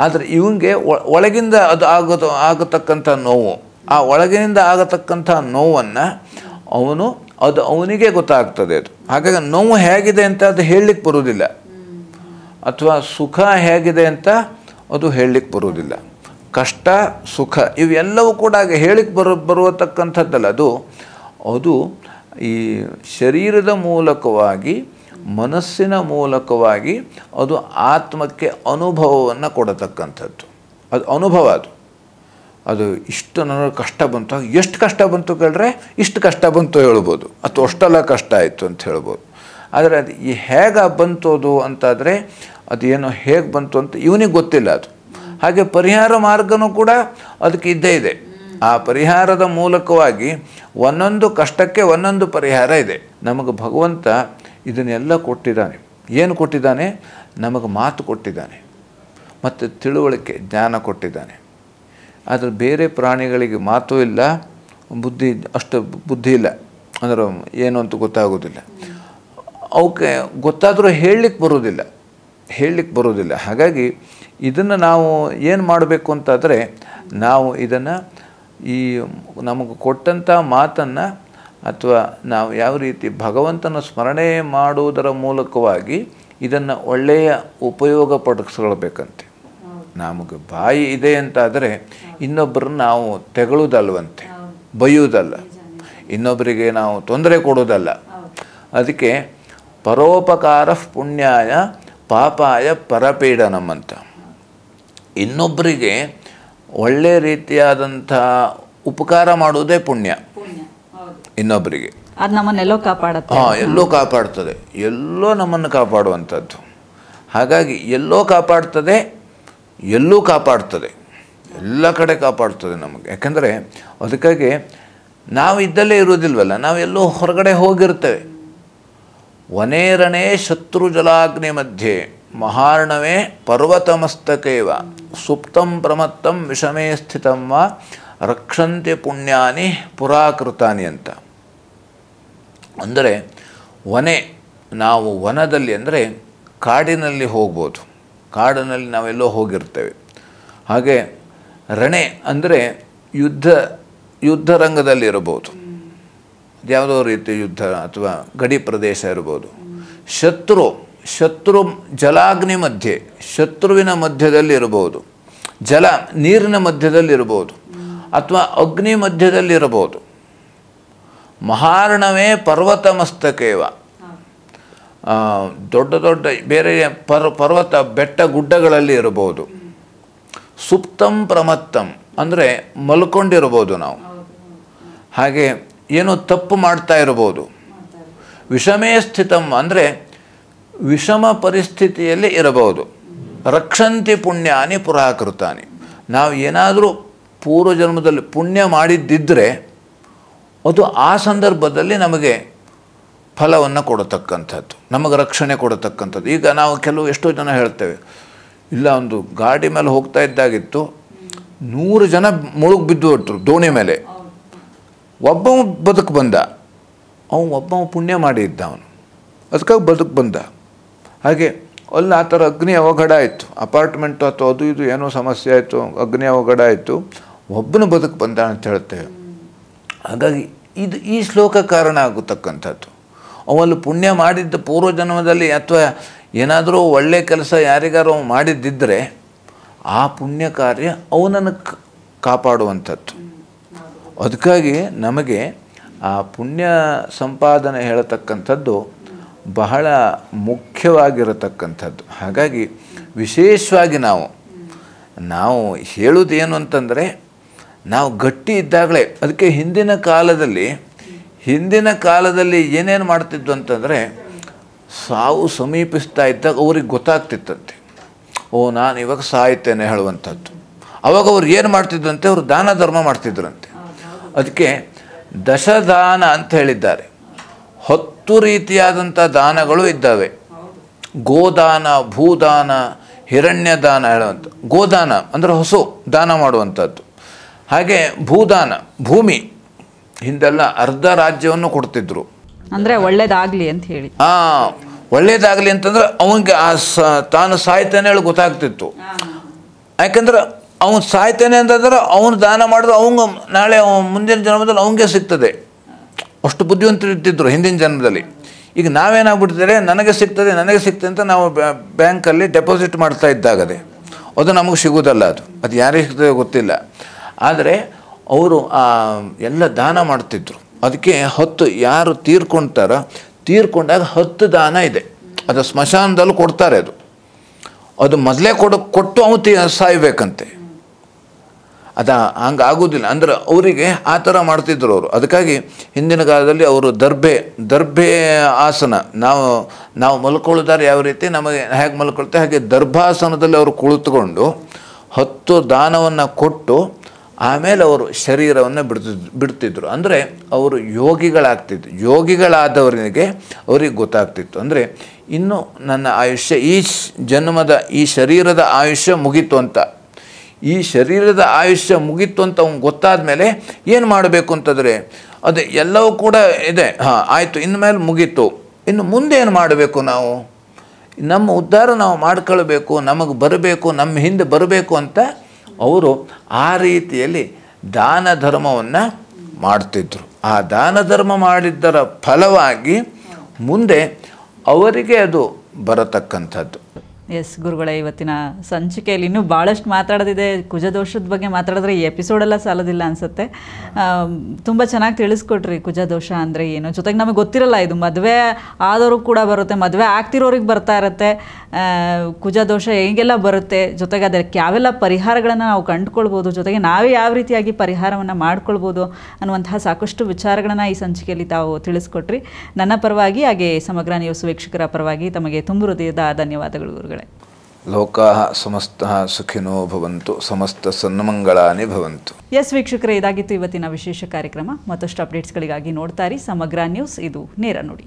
ಆದರೆ ಇವನಿಗೆ ಒಳಗಿಂದ ಅದು ಆಗತಕ್ಕಂಥ ನೋವು, ಆ ಒಳಗಿನಿಂದ ಆಗತಕ್ಕಂಥ ನೋವನ್ನು ಅದು ಅವನಿಗೆ ಗೊತ್ತಾಗ್ತದೆ. ಅದು ಹಾಗಾಗಿ ನೋವು ಹೇಗಿದೆ ಅಂತ ಅದು ಹೇಳಲಿಕ್ಕೆ ಬರೋದಿಲ್ಲ, ಅಥವಾ ಸುಖ ಹೇಗಿದೆ ಅಂತ ಅದು ಹೇಳಲಿಕ್ಕೆ ಬರೋದಿಲ್ಲ. ಕಷ್ಟ ಸುಖ ಇವೆಲ್ಲವೂ ಕೂಡ ಹೇಳಿಕ್ಕೆ ಬರುವತಕ್ಕಂಥದ್ದಲ್ಲ. ಅದು ಈ ಶರೀರದ ಮೂಲಕವಾಗಿ, ಮನಸ್ಸಿನ ಮೂಲಕವಾಗಿ ಅದು ಆತ್ಮಕ್ಕೆ ಅನುಭವವನ್ನು ಕೊಡತಕ್ಕಂಥದ್ದು. ಅದು ಅನುಭವ. ಅದು ಇಷ್ಟು ನನಗೆ ಕಷ್ಟ ಬಂತು, ಎಷ್ಟು ಕಷ್ಟ ಬಂತು ಕೇಳಿದ್ರೆ ಇಷ್ಟು ಕಷ್ಟ ಬಂತು ಹೇಳ್ಬೋದು, ಅಥವಾ ಅಷ್ಟೆಲ್ಲ ಕಷ್ಟ ಆಯಿತು ಅಂತ ಹೇಳ್ಬೋದು. ಆದರೆ ಅದು ಹೇಗೆ ಬಂತು ಅದು ಅಂತಾದರೆ ಅದೇನೋ ಹೇಗೆ ಬಂತು ಅಂತ ಇವನಿಗೆ ಗೊತ್ತಿಲ್ಲ. ಅದು ಹಾಗೆ ಪರಿಹಾರ ಮಾರ್ಗನೂ ಕೂಡ ಅದಕ್ಕೆ ಇದ್ದೇ ಇದೆ. ಆ ಪರಿಹಾರದ ಮೂಲಕವಾಗಿ ಒಂದೊಂದು ಕಷ್ಟಕ್ಕೆ ಒಂದೊಂದು ಪರಿಹಾರ ಇದೆ. ನಮಗೆ ಭಗವಂತ ಇದನ್ನೆಲ್ಲ ಕೊಟ್ಟಿದ್ದಾನೆ. ಏನು ಕೊಟ್ಟಿದ್ದಾನೆ? ನಮಗೆ ಮಾತು ಕೊಟ್ಟಿದ್ದಾನೆ, ಮತ್ತು ತಿಳುವಳಿಕೆ ಜ್ಞಾನ ಕೊಟ್ಟಿದ್ದಾನೆ. ಆದರೆ ಬೇರೆ ಪ್ರಾಣಿಗಳಿಗೆ ಮಾತು ಇಲ್ಲ, ಅಷ್ಟು ಬುದ್ಧಿ ಇಲ್ಲ, ಅಂದ್ರೆ ಏನು ಅಂತ ಗೊತ್ತಾಗೋದಿಲ್ಲ. ಅವಕ್ಕೆ ಗೊತ್ತಾದರೂ ಹೇಳಲಿಕ್ಕೆ ಬರೋದಿಲ್ಲ. ಹಾಗಾಗಿ ಇದನ್ನು ನಾವು ಏನು ಮಾಡಬೇಕು ಅಂತಾದರೆ, ನಾವು ಇದನ್ನು ಈ ನಮಗೆ ಕೊಟ್ಟಂಥ ಮಾತನ್ನು ಅಥವಾ ನಾವು ಯಾವ ರೀತಿ ಭಗವಂತನ ಸ್ಮರಣೆ ಮಾಡುವುದರ ಮೂಲಕವಾಗಿ ಇದನ್ನು ಒಳ್ಳೆಯ ಉಪಯೋಗ ಪಡಿಸ್ಕೊಳ್ಬೇಕಂತೆ. ನಮಗೆ ಬಾಯಿ ಇದೆ ಅಂತಾದರೆ ಇನ್ನೊಬ್ಬರನ್ನ ನಾವು ತೆಗಳುವುದಲ್ವಂತೆ, ಬೈಯುವುದಲ್ಲ, ಇನ್ನೊಬ್ಬರಿಗೆ ನಾವು ತೊಂದರೆ ಕೊಡೋದಲ್ಲ. ಅದಕ್ಕೆ ಪರೋಪಕಾರ ಪುಣ್ಯಾಯ ಪಾಪಾಯ ಪರಪೀಡನಂ ಅಂತ. ಇನ್ನೊಬ್ಬರಿಗೆ ಒಳ್ಳೆ ರೀತಿಯಾದಂಥ ಉಪಕಾರ ಮಾಡುವುದೇ ಪುಣ್ಯ. ಇನ್ನೊಬ್ಬರಿಗೆ ಅದು ನಮ್ಮನ್ನೆಲ್ಲೋ ಕಾಪಾಡುತ್ತೆ. ಎಲ್ಲೋ ಕಾಪಾಡ್ತದೆ, ಎಲ್ಲೋ ನಮ್ಮನ್ನು ಕಾಪಾಡುವಂಥದ್ದು. ಹಾಗಾಗಿ ಎಲ್ಲೋ ಕಾಪಾಡ್ತದೆ, ಎಲ್ಲೂ ಕಾಪಾಡ್ತದೆ, ಎಲ್ಲ ಕಡೆ ಕಾಪಾಡ್ತದೆ ನಮಗೆ. ಯಾಕಂದರೆ ಅದಕ್ಕಾಗಿ ನಾವು ಇದ್ದಲ್ಲೇ ಇರೋದಿಲ್ವಲ್ಲ, ನಾವು ಎಲ್ಲೋ ಹೊರಗಡೆ ಹೋಗಿರ್ತೇವೆ. ವನೇರಣೆ ಶತ್ರು ಜಲಾಗ್ನಿ ಮಧ್ಯೆ ಮಹಾರ್ಣವೇ ಪರ್ವತಮಸ್ತಕೇವ ಸುಪ್ತಂ ಪ್ರಮತ್ತಂ ವಿಷಮೇ ಸ್ಥಿತಂ ವಾ ರಕ್ಷಂತೆ ಪುಣ್ಯಾನಿ ಪುರಾಕೃತಾನಿ ಅಂತ. ಅಂದರೆ ನಾವು ವನದಲ್ಲಿ ಅಂದರೆ ಕಾಡಿನಲ್ಲಿ ಹೋಗ್ಬೋದು, ಕಾಡಿನಲ್ಲಿ ನಾವೆಲ್ಲೋ ಹೋಗಿರ್ತೇವೆ. ಹಾಗೆ ರಣೆ ಅಂದರೆ ಯುದ್ಧ ರಂಗದಲ್ಲಿ ಇರಬಹುದು, ಯಾವುದೋ ರೀತಿ ಯುದ್ಧ ಅಥವಾ ಗಡಿ ಪ್ರದೇಶ ಇರ್ಬೋದು. ಶತ್ರು ಜಲಾಗ್ನಿ ಮಧ್ಯೆ, ಶತ್ರುವಿನ ಮಧ್ಯದಲ್ಲಿ ಇರಬಹುದು, ನೀರಿನ ಮಧ್ಯದಲ್ಲಿ ಇರಬಹುದು, ಅಥವಾ ಅಗ್ನಿ ಮಧ್ಯದಲ್ಲಿ ಇರಬಹುದು. ಮಹಾರ್ಣವೇ ಪರ್ವತ ಮಸ್ತಕೇವ, ದೊಡ್ಡ ಬೇರೆ ಪರ್ವತ ಬೆಟ್ಟ ಗುಡ್ಡಗಳಲ್ಲಿ ಇರಬಹುದು. ಸುಪ್ತಂ ಪ್ರಮತ್ತಂ ಅಂದರೆ ಮಲ್ಕೊಂಡಿರ್ಬೋದು ನಾವು, ಹಾಗೆ ಏನೋ ತಪ್ಪು ಮಾಡ್ತಾ ಇರ್ಬೋದು. ವಿಷಮೇ ಸ್ಥಿತಂ ಅಂದರೆ ವಿಷಮ ಪರಿಸ್ಥಿತಿಯಲ್ಲಿ ಇರಬಹುದು. ರಕ್ಷಂತಿ ಪುಣ್ಯಾನಿ ಪುರಾಕೃತಾನಿ, ನಾವು ಏನಾದರೂ ಪೂರ್ವಜನ್ಮದಲ್ಲಿ ಪುಣ್ಯ ಮಾಡಿದ್ದಿದ್ದರೆ ಅದು ಆ ಸಂದರ್ಭದಲ್ಲಿ ನಮಗೆ ಫಲವನ್ನು ಕೊಡತಕ್ಕಂಥದ್ದು, ನಮಗೆ ರಕ್ಷಣೆ ಕೊಡತಕ್ಕಂಥದ್ದು. ಈಗ ನಾವು ಎಷ್ಟೋ ಜನ ಹೇಳ್ತೇವೆ, ಇಲ್ಲ ಒಂದು ಗಾಡಿ ಮೇಲೆ ಹೋಗ್ತಾ ಇದ್ದಾಗಿತ್ತು, 100 ಜನ ಮುಳುಗಿ ಬಿದ್ದು ಬಿಟ್ರು ದೋಣಿ ಮೇಲೆ, ಒಬ್ಬ ಬದುಕು ಬಂದ, ಒಬ್ಬ ಪುಣ್ಯ ಮಾಡಿದ್ದ, ಅವನು ಅದಕ್ಕಾಗಿ ಬದುಕು ಬಂದ. ಹಾಗೆ ಅಲ್ಲಿ ಆ ಥರ ಅಗ್ನಿ ಅವಘಡ ಆಯಿತು, ಅಪಾರ್ಟ್ಮೆಂಟು ಅಥವಾ ಅದು ಇದು ಏನೋ ಸಮಸ್ಯೆ ಆಯಿತು, ಅಗ್ನಿ ಅವಘಡ ಆಯಿತು, ಒಬ್ಬನ ಬದುಕು ಬಂದ ಅಂತ ಹೇಳ್ತೇವೆ. ಹಾಗಾಗಿ ಈ ಶ್ಲೋಕ ಕಾರಣ ಆಗುತ್ತಕ್ಕಂಥದ್ದು. ಅವನು ಪುಣ್ಯ ಮಾಡಿದ್ದ ಪೂರ್ವಜನ್ಮದಲ್ಲಿ ಅಥವಾ ಏನಾದರೂ ಒಳ್ಳೆಯ ಕೆಲಸ ಯಾರಿಗಾರು ಮಾಡಿದ್ದಿದ್ದರೆ ಆ ಪುಣ್ಯ ಕಾರ್ಯ ಅವನನ್ನು ಕಾಪಾಡುವಂಥದ್ದು. ಅದಕ್ಕಾಗಿ ನಮಗೆ ಆ ಪುಣ್ಯ ಸಂಪಾದನೆ ಹೇಳತಕ್ಕಂಥದ್ದು ಬಹಳ ಮುಖ್ಯವಾಗಿರತಕ್ಕಂಥದ್ದು. ಹಾಗಾಗಿ ವಿಶೇಷವಾಗಿ ನಾವು ಹೇಳೋದೇನು ಅಂತಂದರೆ, ನಾವು ಗಟ್ಟಿ ಇದ್ದಾಗಲೇ, ಅದಕ್ಕೆ ಹಿಂದಿನ ಕಾಲದಲ್ಲಿ ಏನೇನು ಮಾಡ್ತಿದ್ದು ಅಂತಂದರೆ, ಸಾವು ಸಮೀಪಿಸ್ತಾ ಇದ್ದಾಗ ಅವ್ರಿಗೆ ಗೊತ್ತಾಗ್ತಿತ್ತಂತೆ, ನಾನು ಇವಾಗ ಸಾಯ್ತೇನೆ ಹೇಳುವಂಥದ್ದು. ಅವಾಗ ಅವ್ರು ಏನು ಮಾಡ್ತಿದ್ದಂತೆ, ಅವರು ದಾನ ಧರ್ಮ ಮಾಡ್ತಿದ್ರಂತೆ. ಅದಕ್ಕೆ ದಶದಾನ ಅಂತ ಹೇಳಿದ್ದಾರೆ. 10 ರೀತಿಯಾದಂಥ ದಾನಗಳು ಇದ್ದಾವೆ. ಗೋದಾನ, ಭೂದಾನ, ಹಿರಣ್ಯದಾನ ಹೇಳುವಂಥ. ಗೋದಾನ ಅಂದರೆ ಹಸು ದಾನ ಮಾಡುವಂಥದ್ದು. ಹಾಗೆ ಭೂದಾನ, ಭೂಮಿ, ಹಿಂದೆಲ್ಲ ಅರ್ಧ ರಾಜ್ಯವನ್ನು ಕೊಡ್ತಿದ್ರು, ಅಂದರೆ ಒಳ್ಳೇದಾಗಲಿ ಅಂತ ಹೇಳಿ. ಒಳ್ಳೇದಾಗಲಿ ಅಂತಂದ್ರೆ ಅವನಿಗೆ ತಾನು ಸಾಯ್ತಾನೆ ಹೇಳಿ ಗೊತ್ತಾಗ್ತಿತ್ತು. ಯಾಕಂದ್ರೆ ಅವನು ಸಾಯ್ತಾನೆ ಅಂತಂದ್ರೆ ಅವನು ದಾನ ಮಾಡಿದ್ರೆ ಅವಂಗ ನಾಳೆ ಮುಂದಿನ ಜನ್ಮದಲ್ಲಿ ಅವನಿಗೆ ಸಿಗ್ತದೆ. ಅಷ್ಟು ಬುದ್ಧಿವಂತರು ಇರ್ತಿದ್ರು ಹಿಂದಿನ ಜನ್ಮದಲ್ಲಿ. ಈಗ ನಾವೇನಾಗ್ಬಿಡ್ತಾರೆ, ನನಗೆ ಸಿಗ್ತದೆ ಅಂತ ನಾವು ಬ್ಯಾಂಕಲ್ಲಿ ಡೆಪಾಸಿಟ್ ಮಾಡ್ತಾ ಇದ್ದಾಗದೆ ಅದು ನಮಗೆ ಸಿಗೋದಲ್ಲ. ಅದು ಯಾರಿಗೆ ಸಿಗ್ತದೆ ಗೊತ್ತಿಲ್ಲ. ಆದರೆ ಅವರು ಎಲ್ಲ ದಾನ ಮಾಡ್ತಿದ್ರು. ಅದಕ್ಕೆ 10 ಯಾರು ತೀರ್ಕೊಂಡಾಗ 10 ದಾನ ಇದೆ. ಅದು ಸ್ಮಶಾನದಲ್ಲಿ ಕೊಡ್ತಾರೆ. ಅದು ಮೊದಲೇ ಕೊಟ್ಟು ಅವನು ಸಾಯ್ಬೇಕಂತೆ. ಹಂಗೆ ಆಗೋದಿಲ್ಲ. ಅಂದ್ರೆ ಅವರಿಗೆ ಆ ಥರ ಮಾಡ್ತಿದ್ರು ಅವರು. ಅದಕ್ಕಾಗಿ ಹಿಂದಿನ ಕಾಲದಲ್ಲಿ ಅವರು ದರ್ಭೆ ಆಸನ, ನಾವು ಮಲ್ಕೊಳ್ಳೋದಾರೆ ಯಾವ ರೀತಿ ನಮಗೆ ಹೇಗೆ ಮಲ್ಕೊಳ್ತೇವೆ ಹಾಗೆ ದರ್ಭಾಸನದಲ್ಲಿ ಅವರು ಕುಳಿತುಕೊಂಡು 10 ದಾನವನ್ನು ಕೊಟ್ಟು ಆಮೇಲೆ ಅವರು ಶರೀರವನ್ನು ಬಿಡ್ತಿದ್ರು. ಅಂದರೆ ಅವರು ಯೋಗಿಗಳಾದವರಿಗೆ ಅವ್ರಿಗೆ ಗೊತ್ತಾಗ್ತಿತ್ತು, ಅಂದರೆ ಇನ್ನು ನನ್ನ ಆಯುಷ್ಯ ಈ ಜನ್ಮದ ಈ ಶರೀರದ ಆಯುಷ್ಯ ಮುಗೀತು ಅಂತ. ಈ ಶರೀರದ ಆಯುಷ್ಯ ಮುಗೀತು ಅಂತ ಅವ್ನು ಗೊತ್ತಾದ ಮೇಲೆ ಏನು ಮಾಡಬೇಕು ಅಂತಂದರೆ, ಅದು ಎಲ್ಲವೂ ಕೂಡ ಇದೆ, ಆಯಿತು, ಇನ್ಮೇಲೆ ಮುಗೀತು, ಇನ್ನು ಮುಂದೆ ಏನು ಮಾಡಬೇಕು, ನಾವು ನಮ್ಮ ಉದ್ಧಾರ ನಾವು ಮಾಡ್ಕೊಳ್ಬೇಕು, ನಮಗೆ ಬರಬೇಕು, ನಮ್ಮ ಹಿಂದೆ ಬರಬೇಕು ಅಂತ ಅವರು ಆ ರೀತಿಯಲ್ಲಿ ದಾನ ಧರ್ಮವನ್ನು ಮಾಡ್ತಿದ್ರು. ಆ ದಾನ ಧರ್ಮ ಮಾಡಿದ್ದರ ಫಲವಾಗಿ ಮುಂದೆ ಅವರಿಗೆ ಅದು ಬರತಕ್ಕಂಥದ್ದು. ಎಸ್ ಗುರುಗಳೇ, ಇವತ್ತಿನ ಸಂಚಿಕೆಯಲ್ಲಿ ಇನ್ನೂ ಭಾಳಷ್ಟು ಮಾತಾಡೋದಿದೆ. ಕುಜದೋಷದ ಬಗ್ಗೆ ಮಾತಾಡಿದ್ರೆ ಈ ಎಪಿಸೋಡೆಲ್ಲ ಸಾಲೋದಿಲ್ಲ ಅನಿಸುತ್ತೆ. ತುಂಬ ಚೆನ್ನಾಗಿ ತಿಳಿಸ್ಕೊಟ್ರಿ ಕುಜದೋಷ ಅಂದರೆ ಏನು. ಜೊತೆಗೆ ನಮಗೆ ಗೊತ್ತಿರಲ್ಲ, ಇದು ಮದುವೆ ಆದವ್ರಿಗೆ ಕೂಡ ಬರುತ್ತೆ, ಮದುವೆ ಆಗ್ತಿರೋರಿಗೆ ಬರ್ತಾ ಇರುತ್ತೆ. ಕುಜದೋಷ ಹೇಗೆಲ್ಲ ಬರುತ್ತೆ, ಜೊತೆಗೆ ಅದಕ್ಕೆ ಯಾವೆಲ್ಲ ಪರಿಹಾರಗಳನ್ನು ನಾವು ಕಂಡುಕೊಳ್ಬೋದು, ಜೊತೆಗೆ ನಾವೇ ಯಾವ ರೀತಿಯಾಗಿ ಪರಿಹಾರವನ್ನು ಮಾಡ್ಕೊಳ್ಬೋದು ಅನ್ನುವಂತಹ ಸಾಕಷ್ಟು ವಿಚಾರಗಳನ್ನು ಈ ಸಂಚಿಕೆಯಲ್ಲಿ ತಾವು ತಿಳಿಸ್ಕೊಟ್ರಿ. ನನ್ನ ಪರವಾಗಿ ಹಾಗೆ ಸಮಗ್ರ ನ್ಯೂಸ್ ವೀಕ್ಷಕರ ಪರವಾಗಿ ತಮಗೆ ತುಂಬ ಹೃದಯದ ಧನ್ಯವಾದಗಳು ಗುರುಗಳೇ. ಲೋಕಾಃ ಸಮಸ್ತಃ ಸುಖಿನೋ ಭವಂತು, ಸಮಸ್ತ ಸನ್ಮಂಗಳಾನಿ ಭವಂತು. ಎಸ್ ವೀಕ್ಷಕರೇ, ಇದಾಗಿತ್ತು ಇವತ್ತಿನ ವಿಶೇಷ ಕಾರ್ಯಕ್ರಮ. ಮತ್ತಷ್ಟು ಅಪ್ಡೇಟ್ಸ್ಗಳಿಗಾಗಿ ನೋಡ್ತಾ ಇರಿ ಸಮಗ್ರ ನ್ಯೂಸ್. ಇದು ನೇರ ನುಡಿ.